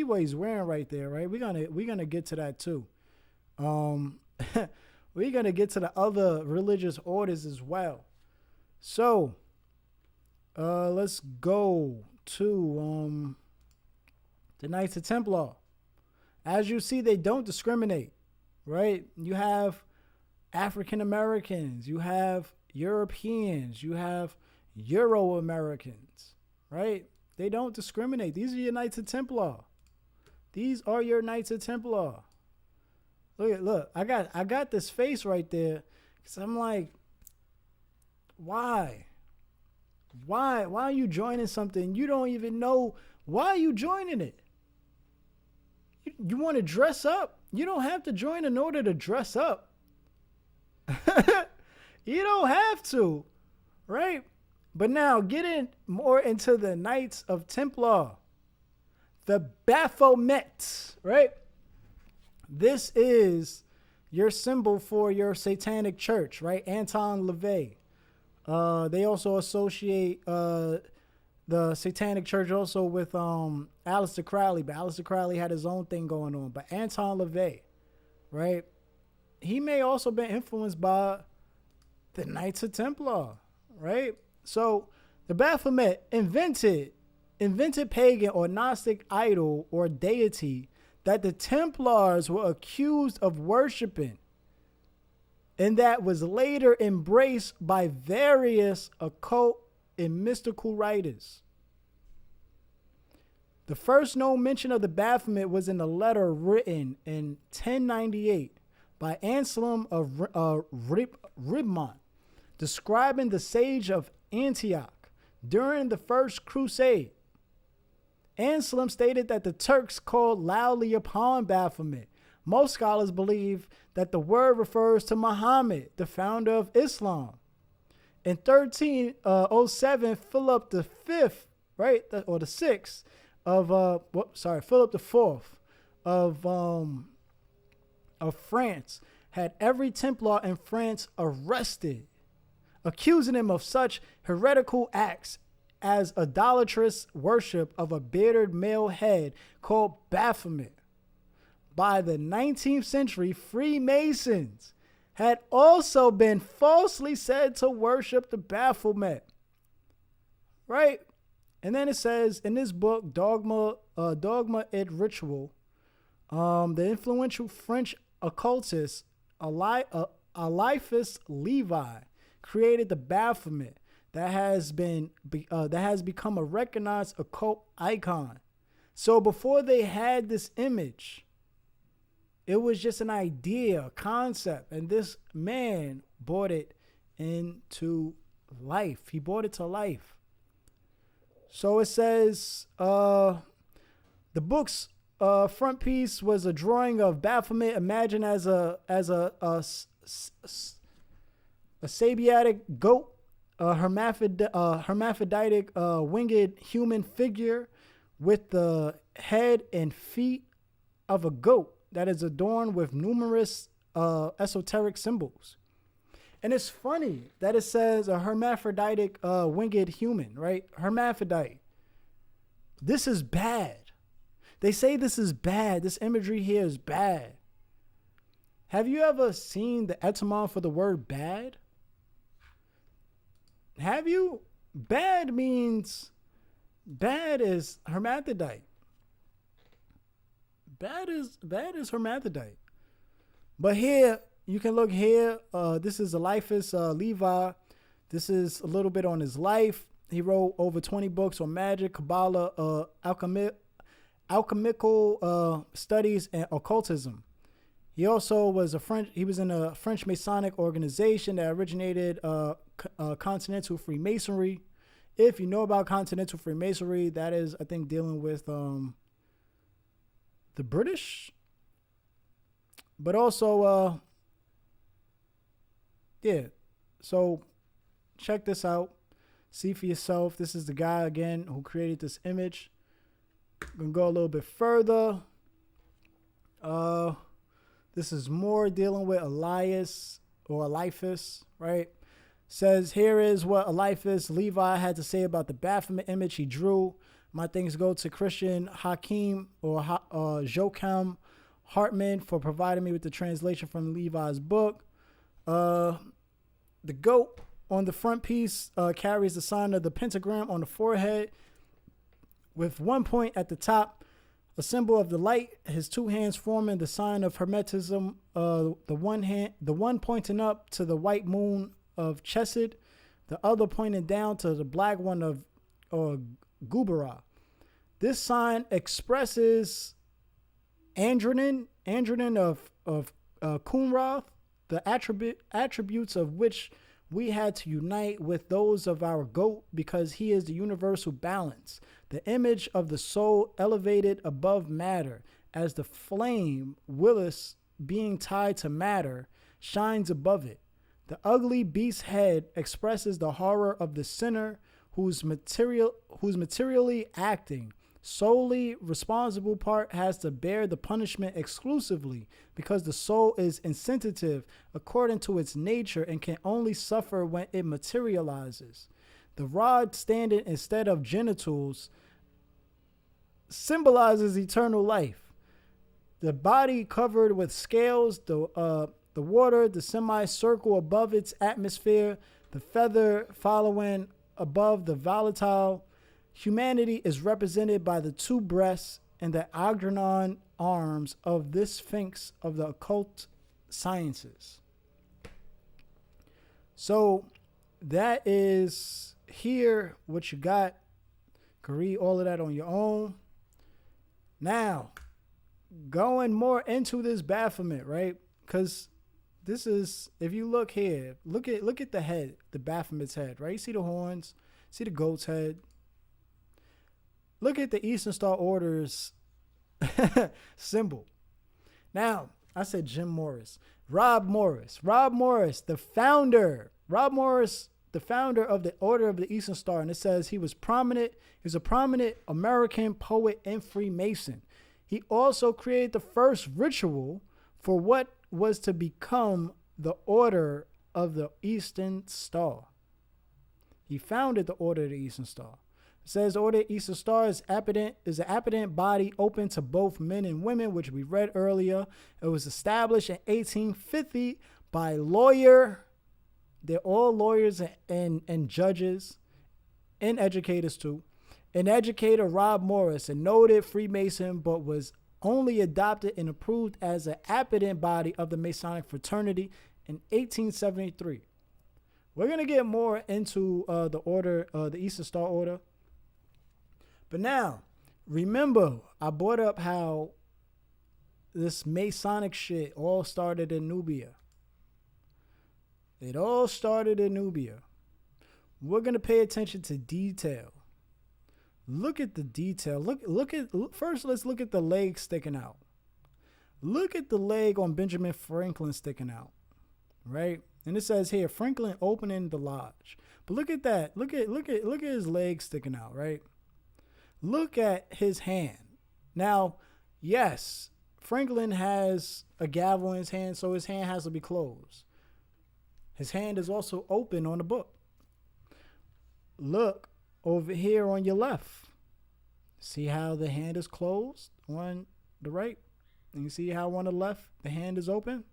what he's wearing right there, right? We're gonna get to that too. We're gonna get to the other religious orders as well. So let's go to the Knights of Templar. As you see, they don't discriminate, right? You have African Americans, you have Europeans, you have Euro Americans, right? They don't discriminate. These are your Knights of Templar. These are your Knights of Templar. Look, I got this face right there because I'm like, why? Why are you joining something you don't even know? Why are you joining it? You want to dress up? You don't have to join in order to dress up. You don't have to, right? But now getting more into the Knights of Templar, the Baphomet, right? This is your symbol for your satanic church, right? Anton LaVey. They also associate the satanic church also with Aleister Crowley, but Aleister Crowley had his own thing going on. But Anton LaVey, right? He may also been influenced by the Knights of Templar, right? So the Baphomet invented invented pagan or Gnostic idol or deity that the Templars were accused of worshiping, and that was later embraced by various occult and mystical writers. The first known mention of the Baphomet was in a letter written in 1098 by Anselm of Ribmont, describing the siege of Antioch during the First Crusade. Anselm stated that the Turks called loudly upon Baphomet. Most scholars believe that the word refers to Muhammad, the founder of Islam. In 1307, Philip the Fifth, right, or the Sixth of Philip the Fourth of France had every Templar in France arrested, accusing him of such heretical acts as idolatrous worship of a bearded male head called Baphomet. By the 19th century, Freemasons had also been falsely said to worship the Baphomet. Right? And then it says in this book, Dogma et Ritual, the influential French occultist Eliphas Levi created the Baphomet that has become a recognized occult icon. So before they had this image, it was just an idea, a concept, and this man brought it into life. He brought it to life. So it says the book's front piece was a drawing of Baphomet imagined as a Sabiatic goat, a hermaphroditic winged human figure with the head and feet of a goat that is adorned with numerous esoteric symbols. And it's funny that it says a hermaphroditic winged human, right? Hermaphrodite. This is bad. They say this is bad. This imagery here is bad. Have you ever seen the etymon for the word bad? Have you? Bad is hermaphrodite. Bad is hermaphrodite. But here, you can look here. This is Eliphas Levi. This is a little bit on his life. He wrote over 20 books on magic, Kabbalah, alchemical studies, and occultism. He also was he was in a French Masonic organization that originated Continental Freemasonry. If you know about Continental Freemasonry, that is, I think, dealing with the British. But also, yeah. So check this out. See for yourself. This is the guy, again, who created this image. I'm going to go a little bit further. This is more dealing with Eliphas, right? Says, here is what Eliphas Levi had to say about the Baphomet image he drew. My thanks go to Christian Hakim or Joachim Hartman for providing me with the translation from Levi's book. The goat on the front piece carries the sign of the pentagram on the forehead with one point at the top, a symbol of the light. His two hands forming the sign of Hermetism. The one pointing up to the white moon of Chesed, the other pointing down to the black one of Gubara. This sign expresses Andronin of Kunrath, the attributes of which we had to unite with those of our goat because he is the universal balance, the image of the soul elevated above matter, as the flame, Willis, being tied to matter, shines above it. The ugly beast's head expresses the horror of the sinner whose materially acting, solely responsible part has to bear the punishment exclusively because the soul is insensitive according to its nature and can only suffer when it materializes. The rod standing instead of genitals symbolizes eternal life. The body covered with scales, the water, the semicircle above its atmosphere, the feather following above the volatile Humanity is represented by the two breasts and the agrenon arms of this sphinx of the occult sciences. So that is here what you got. You can read all of that on your own. Now, going more into this Baphomet, right? Because this is, if you look here, look at the head, the Baphomet's head, right? You see the horns, see the goat's head. Look at the Eastern Star Order's symbol. Now, I said Jim Morris. Rob Morris, the founder. Rob Morris, the founder of the Order of the Eastern Star. And it says he was prominent. He was a prominent American poet and Freemason. He also created the first ritual for what was to become the Order of the Eastern Star. He founded the Order of the Eastern Star. It says the Order of the Eastern Star is an apparent body open to both men and women, which we read earlier. It was established in 1850 by lawyer. They're all lawyers and judges and educators too. An educator, Rob Morris, a noted Freemason, but was only adopted and approved as an apparent body of the Masonic fraternity in 1873. We're going to get more into the order, the Eastern Star Order. But now, remember, I brought up how this Masonic shit all started in Nubia. It all started in Nubia. We're going to pay attention to detail. Look at the detail. First, let's look at the leg sticking out. Look at the leg on Benjamin Franklin sticking out, right? And it says here, Franklin opening the lodge. But look at that. Look at his leg sticking out, right? Look at his hand. Now, yes, Franklin has a gavel in his hand, so his hand has to be closed. His hand is also open on the book. Look over here on your left. See how the hand is closed on the right? And you see how on the left the hand is open?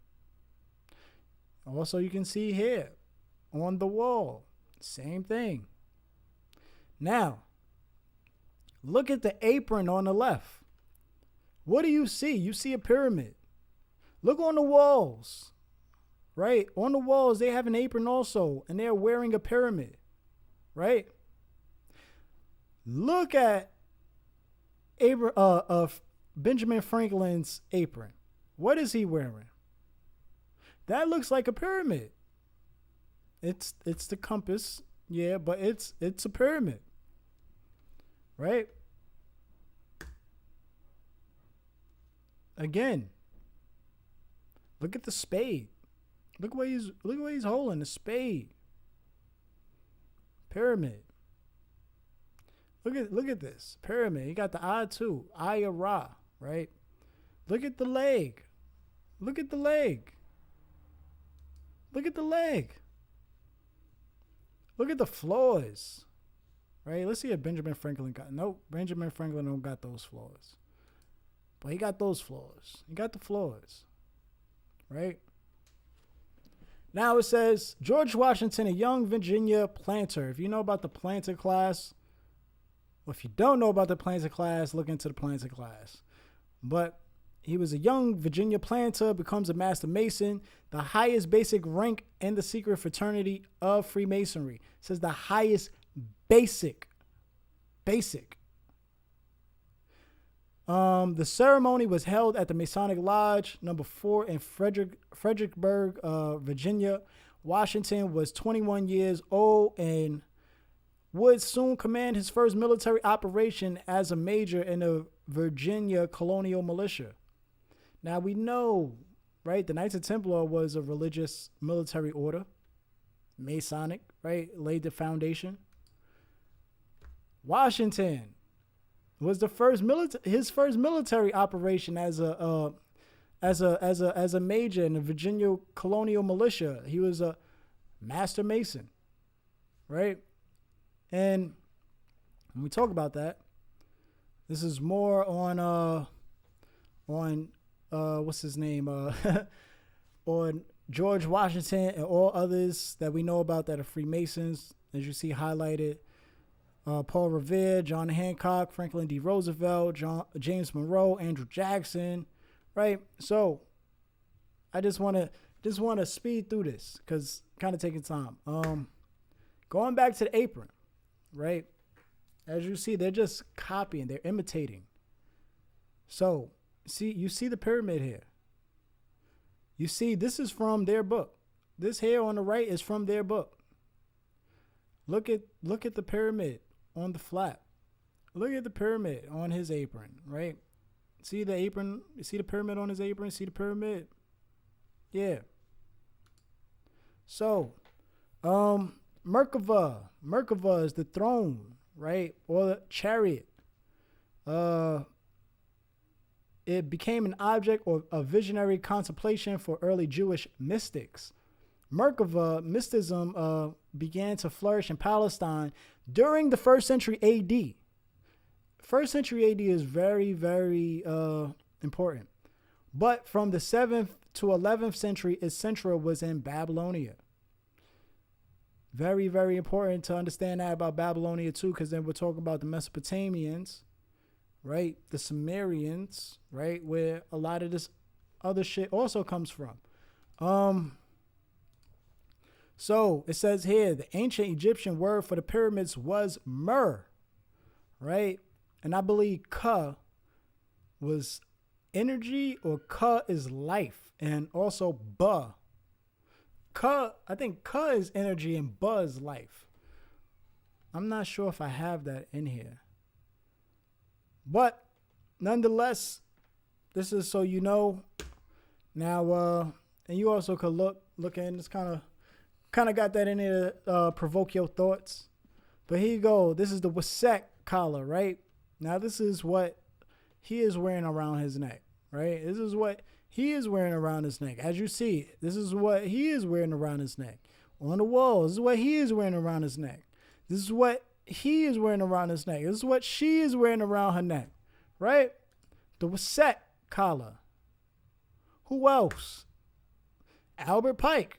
Also, you can see here on the wall, same thing. Now, look at the apron on the left. What do you see? You see a pyramid. Look on the walls, right? On the walls, they have an apron also, and they're wearing a pyramid, right? Look at Benjamin Franklin's apron. What is he wearing? That looks like a pyramid. It's the compass, yeah, but it's a pyramid, right? Again, look at the spade. Look what he's holding, the spade. Pyramid. Look at this pyramid. You got the eye too, Eye of Ra, right? Look at the leg. Look at the leg. Look at the leg. Look at the floors, right? Let's see if Benjamin Franklin got. Nope, Benjamin Franklin don't got those floors, but he got those floors. He got the floors, right? Now it says George Washington, a young Virginia planter. If you know about the planter class, or if you don't know about the planter class, look into the planter class. But he was a young Virginia planter, becomes a Master Mason, the highest basic rank in the secret fraternity of Freemasonry. It says the highest basic. The ceremony was held at the Masonic Lodge number 4 in Fredericksburg, Virginia. Washington was 21 years old and would soon command his first military operation as a major in the Virginia Colonial Militia. Now we know, right, the Knights of Templar was a religious military order, Masonic, right, laid the foundation. Washington was his first military operation as a major in the Virginia Colonial Militia. He was a Master Mason, right? And when we talk about that, this is more on what's his name? On George Washington and all others that we know about that are Freemasons, as you see highlighted. Paul Revere, John Hancock, Franklin D. Roosevelt, James Monroe, Andrew Jackson, right? So I just want to speed through this because kind of taking time. Going back to the apron, right? As you see, they're just copying, they're imitating. So you see the pyramid here. You see, this is from their book. This here on the right is from their book. Look at the pyramid on the flap. Look at the pyramid on his apron, right? See the apron? See the pyramid on his apron? See the pyramid? Yeah. So, Merkaba is the throne, right? Or the chariot. It became an object of a visionary contemplation for early Jewish mystics. Merkava mysticism began to flourish in Palestine during the 1st century AD. 1st century AD is very, very important. But from the 7th to 11th century, its central was in Babylonia. Very, very important to understand that about Babylonia too, because then we're talking about the Mesopotamians, right? The Sumerians, right? Where a lot of this other shit also comes from. So it says here, the ancient Egyptian word for the pyramids was Mer, right? And I believe Ka was energy, or Ka is life, and also Ba. Ka, I think Ka is energy and Ba is life. I'm not sure if I have that in here. But nonetheless, this is so you know. Now, and you also could look in, it's kind of got that in there to provoke your thoughts. But here you go. This is the Wasek collar, right? Now, this is what he is wearing around his neck, right? This is what he is wearing around his neck. As you see, this is what he is wearing around his neck. On the wall, this is what he is wearing around his neck. This is what he is wearing around his neck. This is what she is wearing around her neck, right? The Wasek collar. Who else? Albert Pike.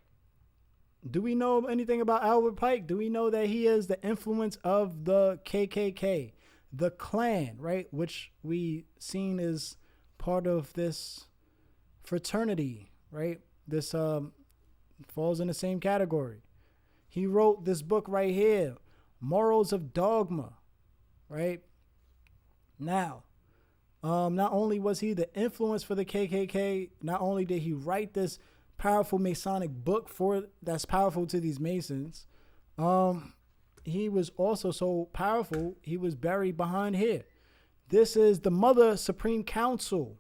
Do we know anything about Albert Pike? Do we know that he is the influence of the KKK, the Klan, right? Which we seen is part of this fraternity, right? This falls in the same category. He wrote this book right here, Morals of Dogma, right? Now, not only was he the influence for the KKK, not only did he write this powerful Masonic book that's powerful to these Masons, he was also so powerful, he was buried behind here. This is the Mother Supreme Council.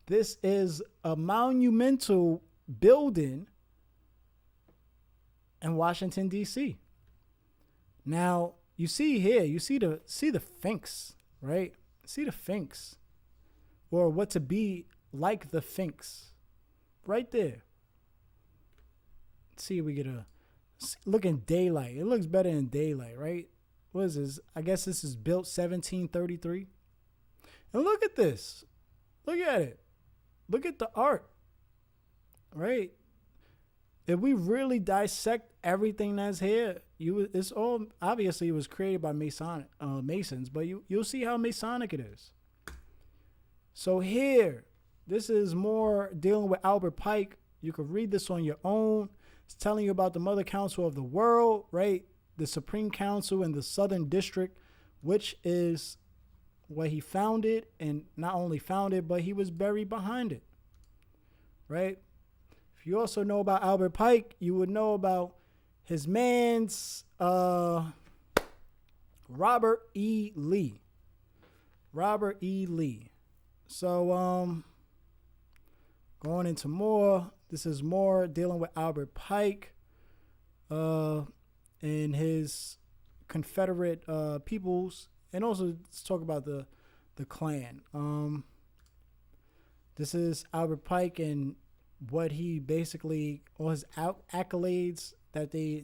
This is a monumental building in Washington, D.C. Now, you see here, you see the Sphinx, right? See the Sphinx, or what to be like the Sphinx, right there. Let's see if we get a look in daylight. It looks better in daylight, right? What is this? I guess this is built 1733. And look at this. Look at it. Look at the art, right? If we really dissect everything that's here, it's all obviously it was created by Masons, but you'll see how Masonic it is. So here, this is more dealing with Albert Pike. You can read this on your own. It's telling you about the Mother Council of the World, right? The Supreme Council in the Southern District, which is what he founded, and not only founded, but he was buried behind it, right? If you also know about Albert Pike, you would know about his man's Robert E. Lee. Robert E. Lee. So going into more, this is more dealing with Albert Pike and his Confederate peoples, and also let's talk about the Klan. This is Albert Pike and what he basically, all his accolades that they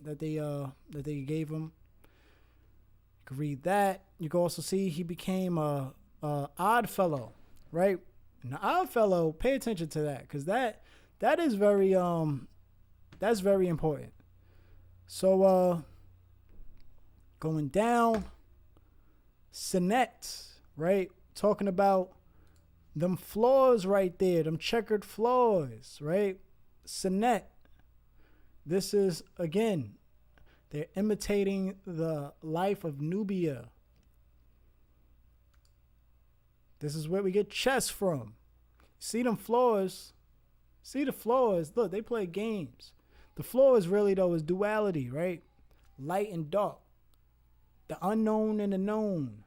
gave him. You can read that. You can also see he became a Odd Fellow, right? An Odd Fellow, pay attention to that, because that is very that's very important. So going down, Sinet, right? Talking about them floors right there, them checkered floors, right? Sinet. This is, again, they're imitating the life of Nubia. This is where we get chess from. See them floors? See the floors? Look, they play games. The floors really, though, is duality, right? Light and dark. The unknown and the known.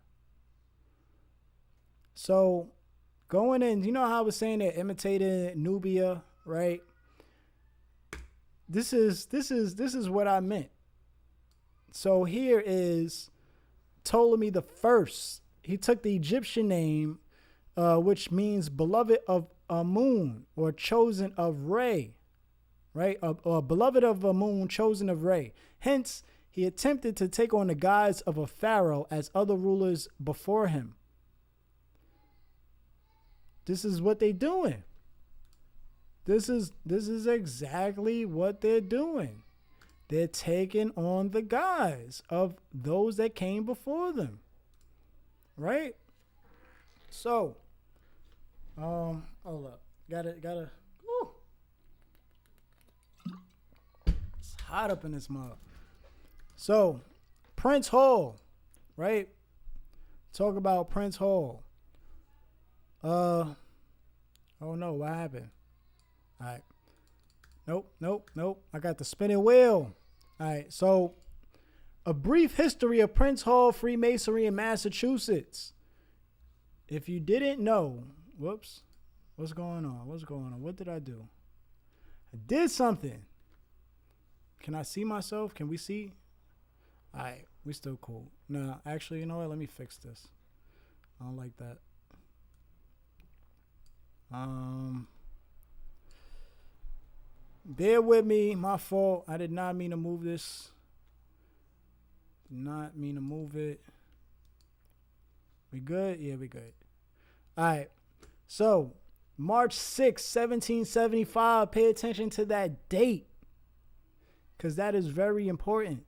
So, going in, you know how I was saying they're imitating Nubia, right? This is what I meant. So here is Ptolemy the First. He took the Egyptian name, which means beloved of Amun, or chosen of Re, right? Or beloved of Amun, chosen of Re. Hence, he attempted to take on the guise of a pharaoh as other rulers before him. This is what they're doing. This is exactly what they're doing. They're taking on the guise of those that came before them. Right? So, hold up. Gotta, whew. It's hot up in this mug. So, Prince Hall, right? Talk about Prince Hall. Oh no, what happened? All right. Nope. I got the spinning wheel. All right. So, a brief history of Prince Hall Freemasonry in Massachusetts. If you didn't know, whoops. What's going on? What did I do? I did something. Can I see myself? Can we see? All right. We still cool. Nah, actually, you know what? Let me fix this. I don't like that. Bear with me. My fault. I did not mean to move this. Did not mean to move it. We good? Yeah, we good. All right. So, March 6, 1775. Pay attention to that date, because that is very important.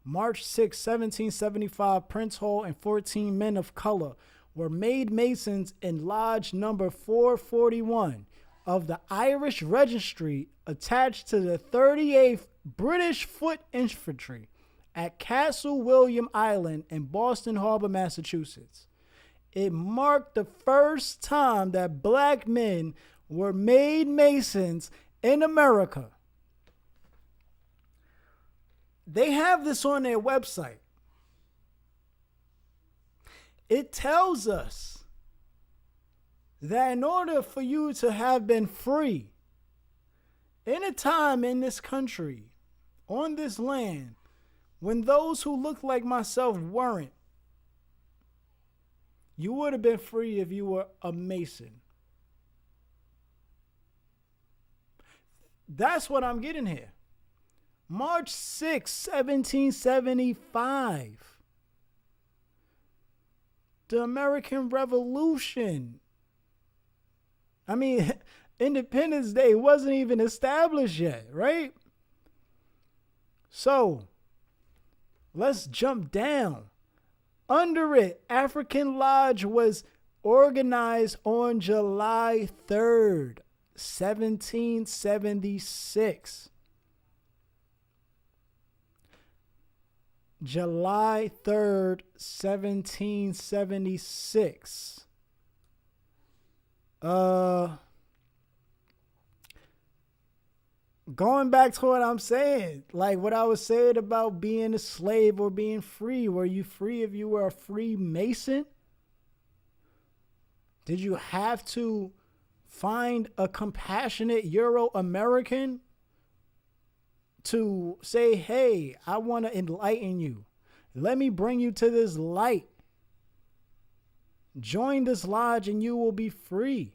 March 6, 1775. Prince Hall and 14 men of color were made Masons in Lodge number 441 of the Irish Registry, attached to the 38th British Foot Infantry at Castle William Island in Boston Harbor, Massachusetts. It marked the first time that black men were made Masons in America. They have this on their website. It tells us that in order for you to have been free in a time in this country, on this land, when those who look like myself weren't, you would have been free if you were a Mason. That's what I'm getting here. March 6, 1775. The American Revolution. I mean, Independence Day wasn't even established yet, right? So, let's jump down. Under it, African Lodge was organized on July 3rd, 1776. July 3rd, 1776. Going back to what I'm saying, like what I was saying about being a slave or being free. Were you free if you were a Freemason? Did you have to find a compassionate Euro-American to say, hey, I want to enlighten you. Let me bring you to this light. Join this lodge and you will be free.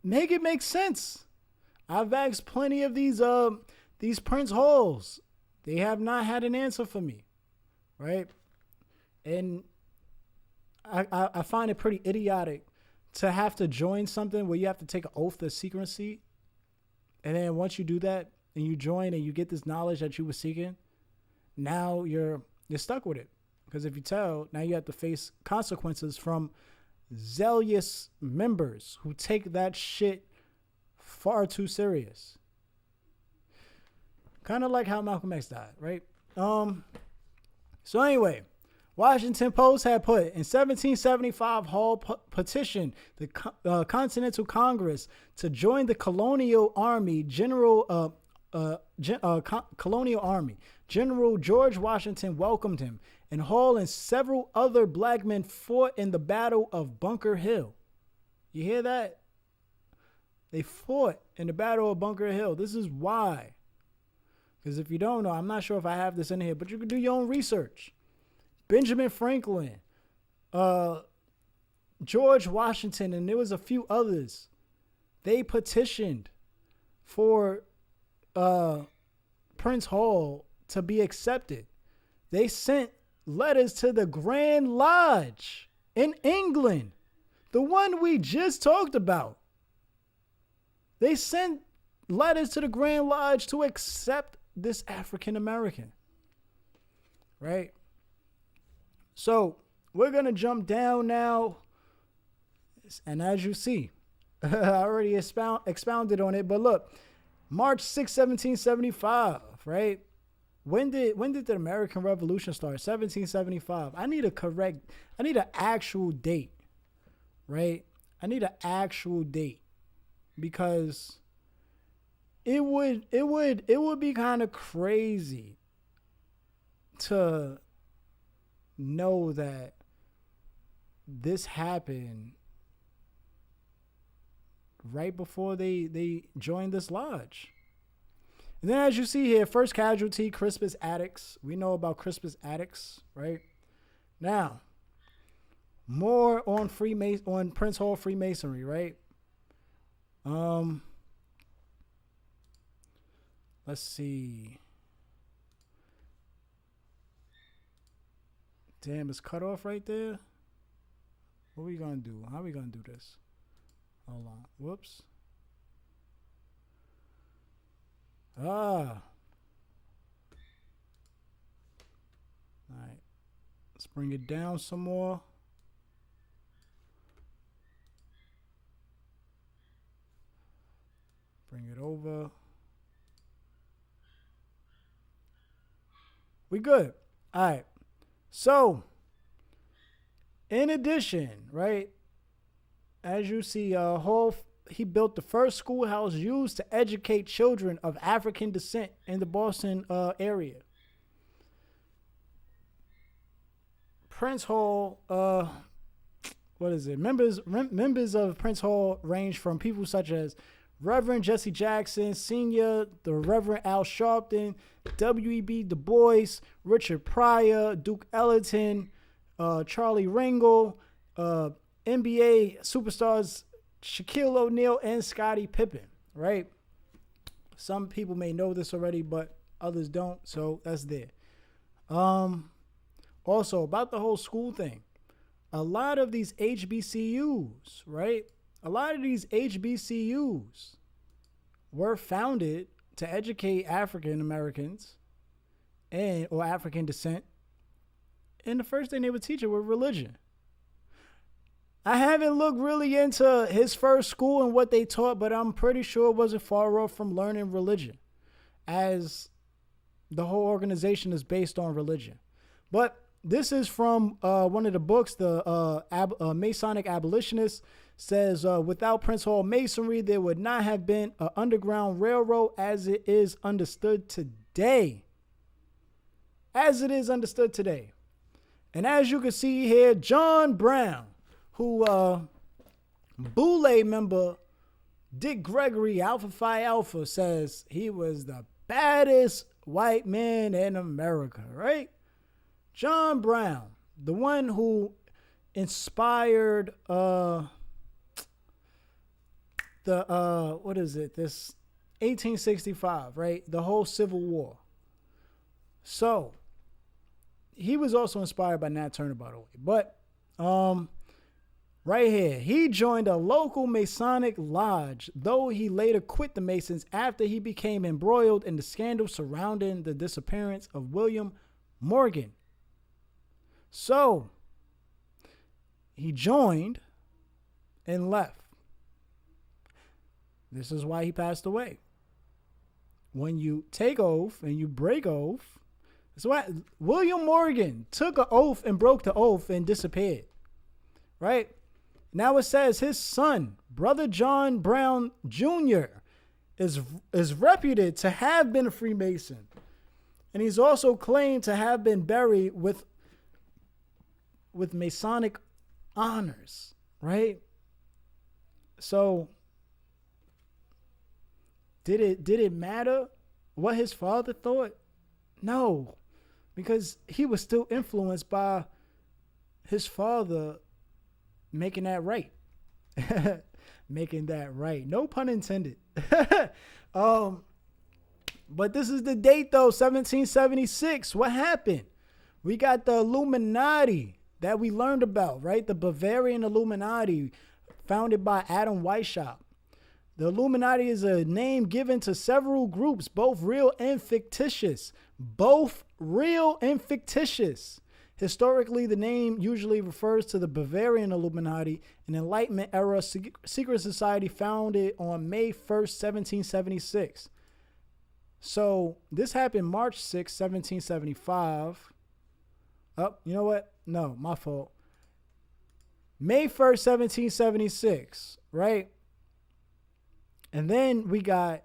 Make it make sense. I've asked plenty of these Prince Halls. They have not had an answer for me, right? And I find it pretty idiotic to have to join something where you have to take an oath of secrecy. And then once you do that, and you join and you get this knowledge that you were seeking, now you're stuck with it. Because if you tell, now you have to face consequences from zealous members who take that shit far too serious. Kind of like how Malcolm X died, right? So anyway, Washington Post had put in 1775, Hall petitioned the Continental Congress to join the Colonial Army. Colonial Army General George Washington welcomed him, and Hall and several other black men fought in the Battle of Bunker Hill. You hear that? They fought in the Battle of Bunker Hill. This is why. Because if you don't know, I'm not sure if I have this in here, but you can do your own research. Benjamin Franklin, George Washington, and there was a few others. They petitioned for Prince Hall to be accepted. They sent letters to the Grand Lodge in England, the one we just talked about. They sent letters to the Grand Lodge to accept this African American, right? So we're going to jump down now. And as you see, I already expounded on it. But look, March 6, 1775, right? When did the American Revolution start? 1775. I need an actual date, right? I need an actual date because it would be kind of crazy to know that this happened right before they joined this lodge. And then as you see here, first casualty, Crispus Attucks. We know about Crispus Attucks, right? Now, more on on Prince Hall Freemasonry, right? Let's see. Damn, it's cut off right there. What are we gonna do? How are we gonna do this? Hold on. Whoops. All right. Let's bring it down some more. Bring it over. We good. All right. So, in addition, right, as you see, he built the first schoolhouse used to educate children of African descent in the Boston area. Prince Hall, what is it? Members of Prince Hall range from people such as Reverend Jesse Jackson Sr., the Reverend Al Sharpton, W.E.B. Du Bois, Richard Pryor, Duke Ellington, Charlie Ringel, NBA superstars Shaquille O'Neal and Scottie Pippen, right? Some people may know this already, but others don't, so that's there. Also, about the whole school thing, a lot of these HBCUs, right? A lot of these HBCUs were founded to educate African Americans or African descent. And the first thing they would teach it was religion. I haven't looked really into his first school and what they taught, but I'm pretty sure it wasn't far off from learning religion, as the whole organization is based on religion. But this is from one of the books, the Masonic Abolitionist says, without Prince Hall Masonry, there would not have been an underground railroad as it is understood today. As it is understood today. And as you can see here, John Brown, who Boule member Dick Gregory, Alpha Phi Alpha, says he was the baddest white man in America, right? John Brown, the one who inspired this 1865, right? The whole Civil War. So he was also inspired by Nat Turner, by the way. But Right here. He joined a local Masonic lodge, though he later quit the Masons after he became embroiled in the scandal surrounding the disappearance of William Morgan. So, he joined and left. This is why he passed away. When you take oath and you break oath, that's why William Morgan took an oath and broke the oath and disappeared. Right? Now it says his son, Brother John Brown Jr., is reputed to have been a Freemason. And he's also claimed to have been buried with Masonic honors, right? So did it matter what his father thought? No, because he was still influenced by his father making that right. Making that right. No pun intended. But this is the date though, 1776. What happened? We got the Illuminati that we learned about, right? The Bavarian Illuminati, founded by Adam Weishaupt. The Illuminati is a name given to several groups, both real and fictitious. Both real and fictitious. Historically, the name usually refers to the Bavarian Illuminati, an Enlightenment era secret society founded on May 1st, 1776. So this happened March 6, 1775. Oh, you know what? No, my fault. May 1st, 1776, right? And then we got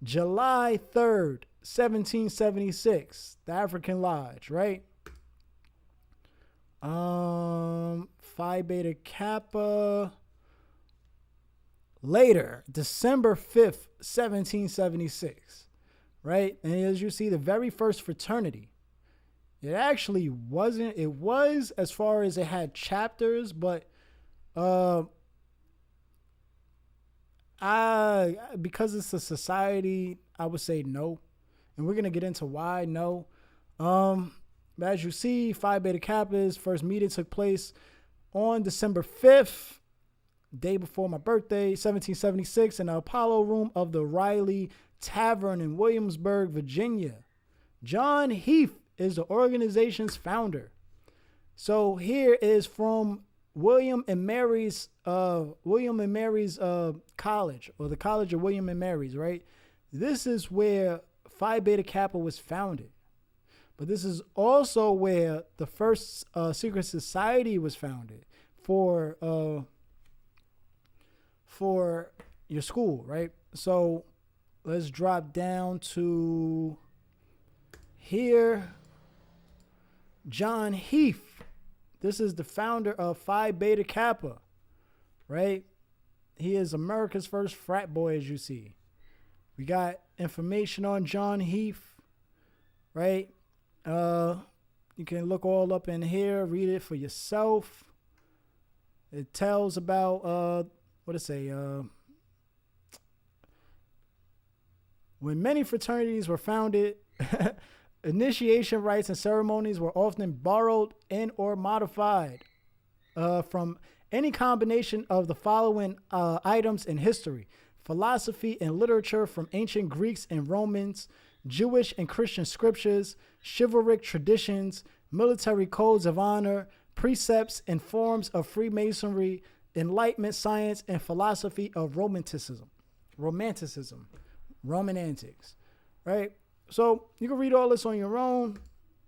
July 3rd, 1776, the African Lodge, right? Phi Beta Kappa. Later, December 5th, 1776, right? And as you see, the very first fraternity. It actually wasn't, it was as far as it had chapters, but because it's a society, I would say no. And we're going to get into why no. But as you see, Phi Beta Kappa's first meeting took place on December 5th, day before my birthday, 1776, in the Apollo Room of the Riley Tavern in Williamsburg, Virginia. John Heath is the organization's founder. So here is from William and Mary's College, or the College of William and Mary's, right? This is where Phi Beta Kappa was founded. But this is also where the first secret society was founded for your school, right? So let's drop down to here. John Heath. This is the founder of Phi Beta Kappa, right? He is America's first frat boy, as you see. We got information on John Heath, right? You can look all up in here, read it for yourself. It tells about, what to say, when many fraternities were founded, initiation rites and ceremonies were often borrowed and or modified from any combination of the following items in history: philosophy and literature from ancient Greeks and Romans, Jewish and Christian scriptures, chivalric traditions, military codes of honor, precepts and forms of Freemasonry, Enlightenment science, and philosophy of Roman antics, right? So you can read all this on your own.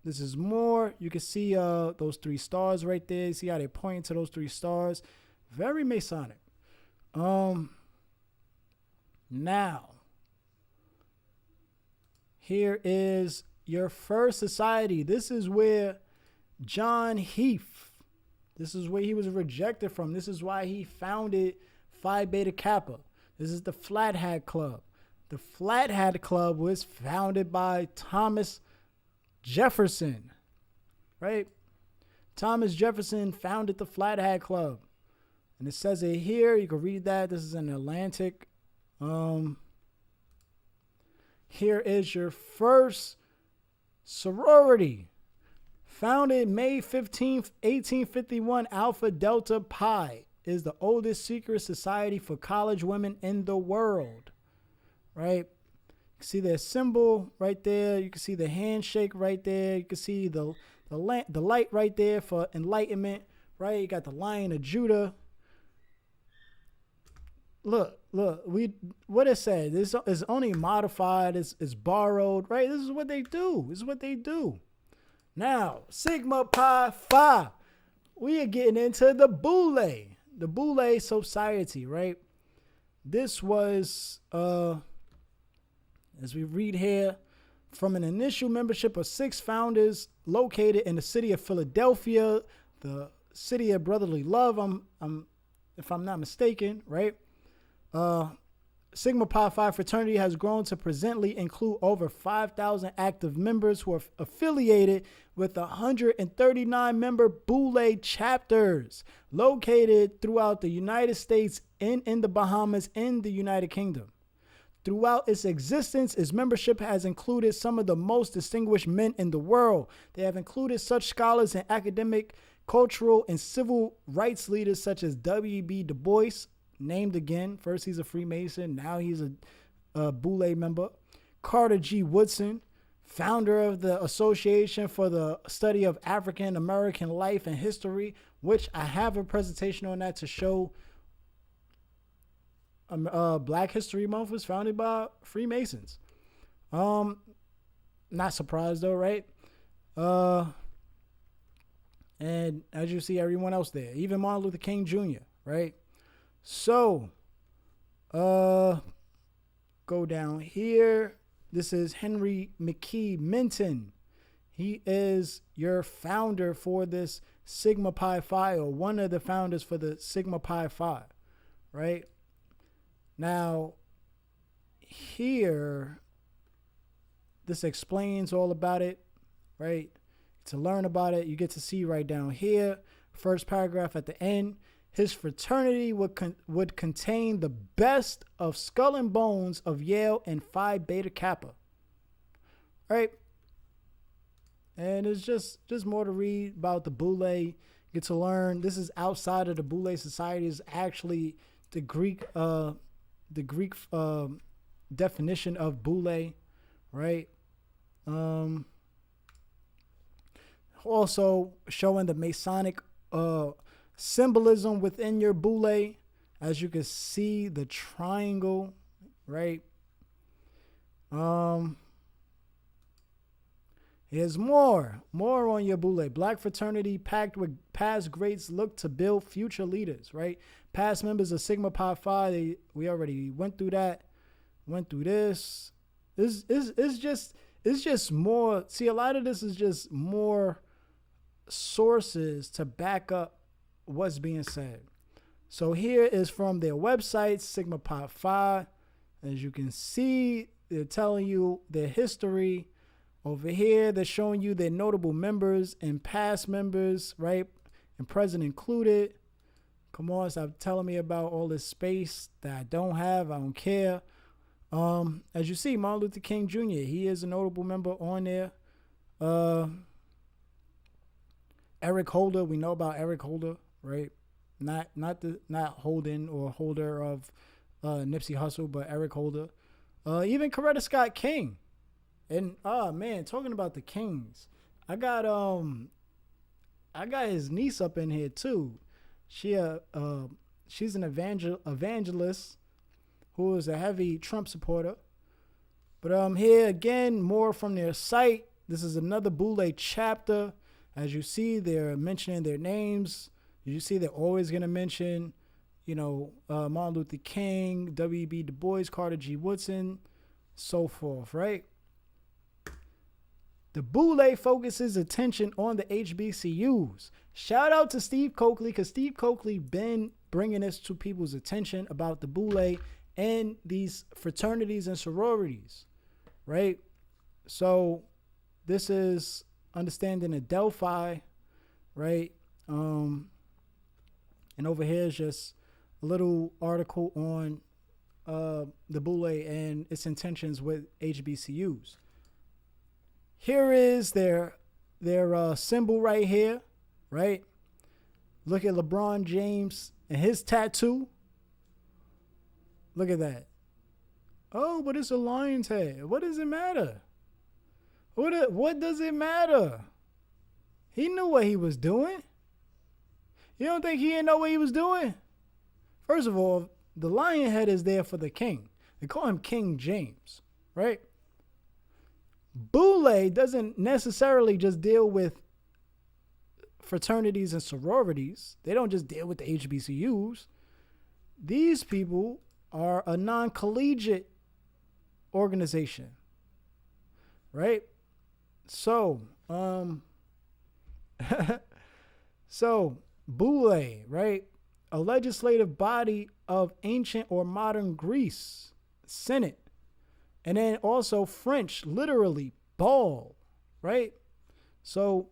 This is more. You can see those three stars right there. See how they point to those three stars. Very Masonic. Now, here is your first society. This is where John Heath, this is where he was rejected from. This is why he founded Phi Beta Kappa. This is the Flat Hat Club. The Flat Hat Club was founded by Thomas Jefferson, right? Thomas Jefferson founded the Flat Hat Club. And it says it here. You can read that. This is in Atlantic. Here is your first sorority, Founded May 15th, 1851, Alpha Delta Pi is the oldest secret society for college women in the world, right? You can see their symbol right there. You can see the handshake right there. You can see the light right there for enlightenment, right? You got the Lion of Judah. Look, what it said. This is only modified, it's borrowed, right? This is what they do. Now, Sigma Pi Phi, we are getting into the Boule Society, right? This was, as we read here, from an initial membership of 6 founders located in the city of Philadelphia, the city of brotherly love, if I'm not mistaken, right? Sigma Pi Phi fraternity has grown to presently include over 5,000 active members who are affiliated with 139 member Boule chapters located throughout the United States and in the Bahamas and the United Kingdom. Throughout its existence, its membership has included some of the most distinguished men in the world. They have included such scholars and academic, cultural, and civil rights leaders such as W.B. Du Bois, named again. First he's a Freemason, now he's a Boule member. Carter G. Woodson, founder of the Association for the Study of African American Life and History, which I have a presentation on that to show. Black History Month was founded by Freemasons. Not surprised though, right? And as you see, everyone else there, even Martin Luther King Jr., right? So, go down here. This is Henry McKee Minton. He is your founder for this Sigma Pi Phi, or one of the founders for the Sigma Pi Phi, right? Now, here, this explains all about it, right? To learn about it, you get to see right down here, first paragraph at the end. His fraternity would contain the best of Skull and Bones of Yale and Phi Beta Kappa. Right? And it's just more to read about the Boule. Get to learn. This is outside of the Boule Society. Is actually the Greek definition of Boule, right? Also showing the Masonic symbolism within your Boule. As you can see, the triangle, right? Here's more on your Boule. Black fraternity packed with past greats look to build future leaders, right? Past members of Sigma Pi Phi, we already went through that. Went through this. It's just more. See, a lot of this is just more sources to back up what's being said. So here is from their website, Sigma Pi Phi. As you can see, they're telling you their history. Over here, they're showing you their notable members and past members, right? And present included. Come on, stop telling me about all this space that I don't have. I don't care. As you see, Martin Luther King Jr., he is a notable member on there. Eric Holder, we know about Eric Holder, right? Not Holden or Holder of Nipsey Hussle, but Eric Holder. Even Coretta Scott King. And man, talking about the Kings, I got his niece up in here too. She's an evangelist who is a heavy Trump supporter. But here again, more from their site. This is another Boule chapter. As you see, they're mentioning their names. You see, they're always going to mention, Martin Luther King, W.B. Du Bois, Carter G. Woodson, so forth, right? The Boule focuses attention on the HBCUs. Shout out to Steve Coakley, because Steve Coakley been bringing this to people's attention about the Boule and these fraternities and sororities, right? So this is understanding the Delphi, right? And over here is just a little article on the Boule and its intentions with HBCUs. Here is their their symbol right here, right? Look at LeBron James and his tattoo. Look at that. Oh, but it's a lion's head. What does it matter? What does it matter? He knew what he was doing. You don't think he didn't know what he was doing? First of all, the lion head is there for the king. They call him King James, right? Boule doesn't necessarily just deal with fraternities and sororities. They don't just deal with the HBCUs. These people are a non-collegiate organization, right? So, so Boule, right? A legislative body of ancient or modern Greece, Senate. And then also French, literally, ball, right? So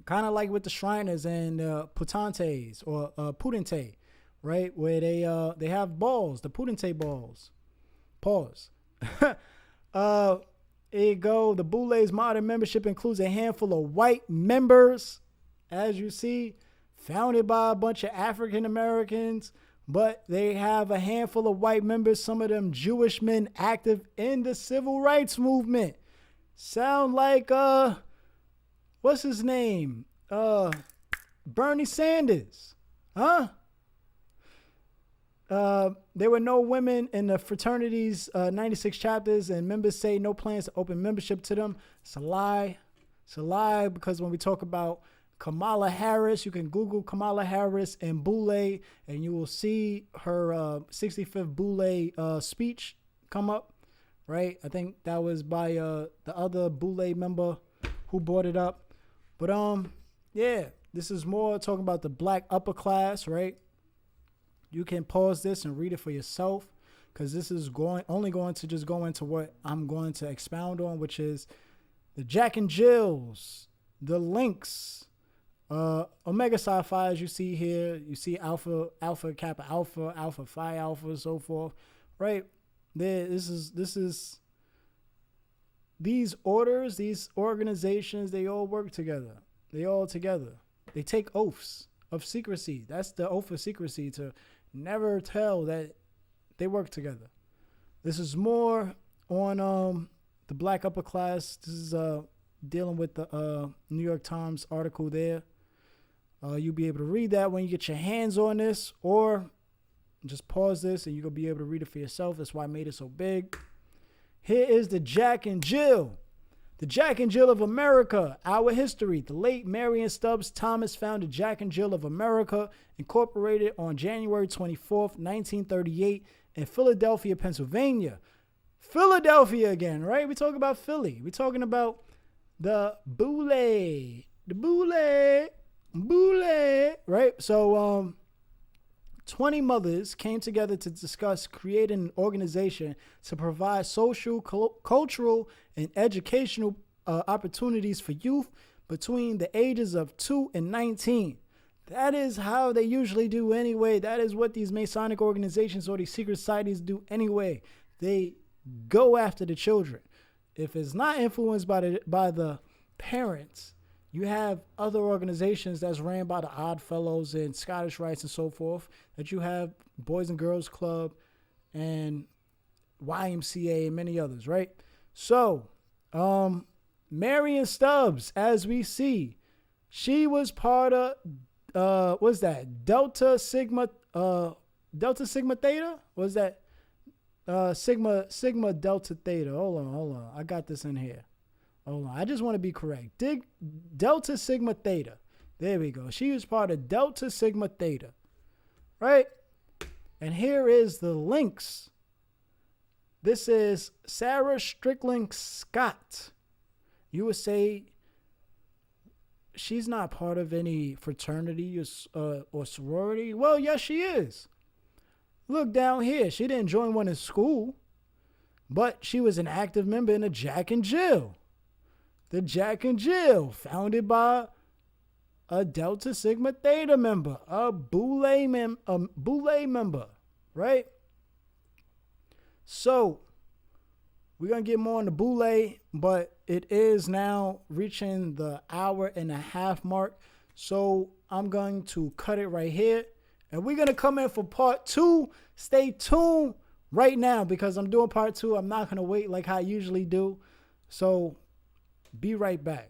kind of like with the Shriners and Putantes or Pudente, right? Where they have balls, the Pudente balls. Pause. Here you go. The Boule's modern membership includes a handful of white members, as you see, founded by a bunch of African Americans, but they have a handful of white members, some of them Jewish men active in the civil rights movement. Sound like, what's his name? Bernie Sanders. Huh? There were no women in the fraternities, 96 chapters, and members say no plans to open membership to them. It's a lie. It's a lie because when we talk about Kamala Harris, you can Google Kamala Harris and Boule, and you will see her 65th Boule speech come up, right? I think that was by the other Boule member who brought it up. But yeah, this is more talking about the black upper class, right? You can pause this and read it for yourself because this is only going to just go into what I'm going to expound on, which is the Jack and Jills, the Lynx, Omega Psi Phi, as you see here. You see Alpha, Alpha, Kappa, Alpha, Alpha, Phi, Alpha, so forth, right? This is these orders, these organizations, they all work together. They all together. They take oaths of secrecy. That's the oath of secrecy, to never tell that they work together. This is more on the black upper class. This is dealing with the New York Times article there. You'll be able to read that when you get your hands on this, or just pause this and you're going to be able to read it for yourself. That's why I made it so big. Here is the Jack and Jill. The Jack and Jill of America, our history. The late Marion Stubbs Thomas founded Jack and Jill of America, incorporated on January 24th, 1938 in Philadelphia, Pennsylvania. Philadelphia again, right? We talk about Philly. We're talking about the Boule, right? So 20 mothers came together to discuss creating an organization to provide social, cultural, and educational opportunities for youth between the ages of 2 and 19. That is how they usually do anyway. That is what these Masonic organizations or these secret societies do anyway. They go after the children. If it's not influenced by the parents, you have other organizations that's ran by the Odd Fellows and Scottish Rites and so forth, that you have Boys and Girls Club and YMCA and many others, right? So, Marion Stubbs, as we see, she was part of, what's that? Delta Sigma Theta? Was that Sigma Delta Theta? Hold on. I got this in here. Hold on. I just want to be correct. Delta Sigma Theta. There we go. She was part of Delta Sigma Theta, right? And here is the links. This is Sarah Strickland Scott. You would say she's not part of any fraternity or sorority. Well, yes, she is. Look down here. She didn't join one in school, but she was an active member in the Jack and Jill. The Jack and Jill, founded by a Delta Sigma Theta member, a Boule member, right? So, we're going to get more on the Boule but it is now reaching the 1.5 hour mark. So I'm going to cut it right here. And we're going to come in for part 2. Stay tuned right now because I'm doing part 2. I'm not going to wait like I usually do. So be right back.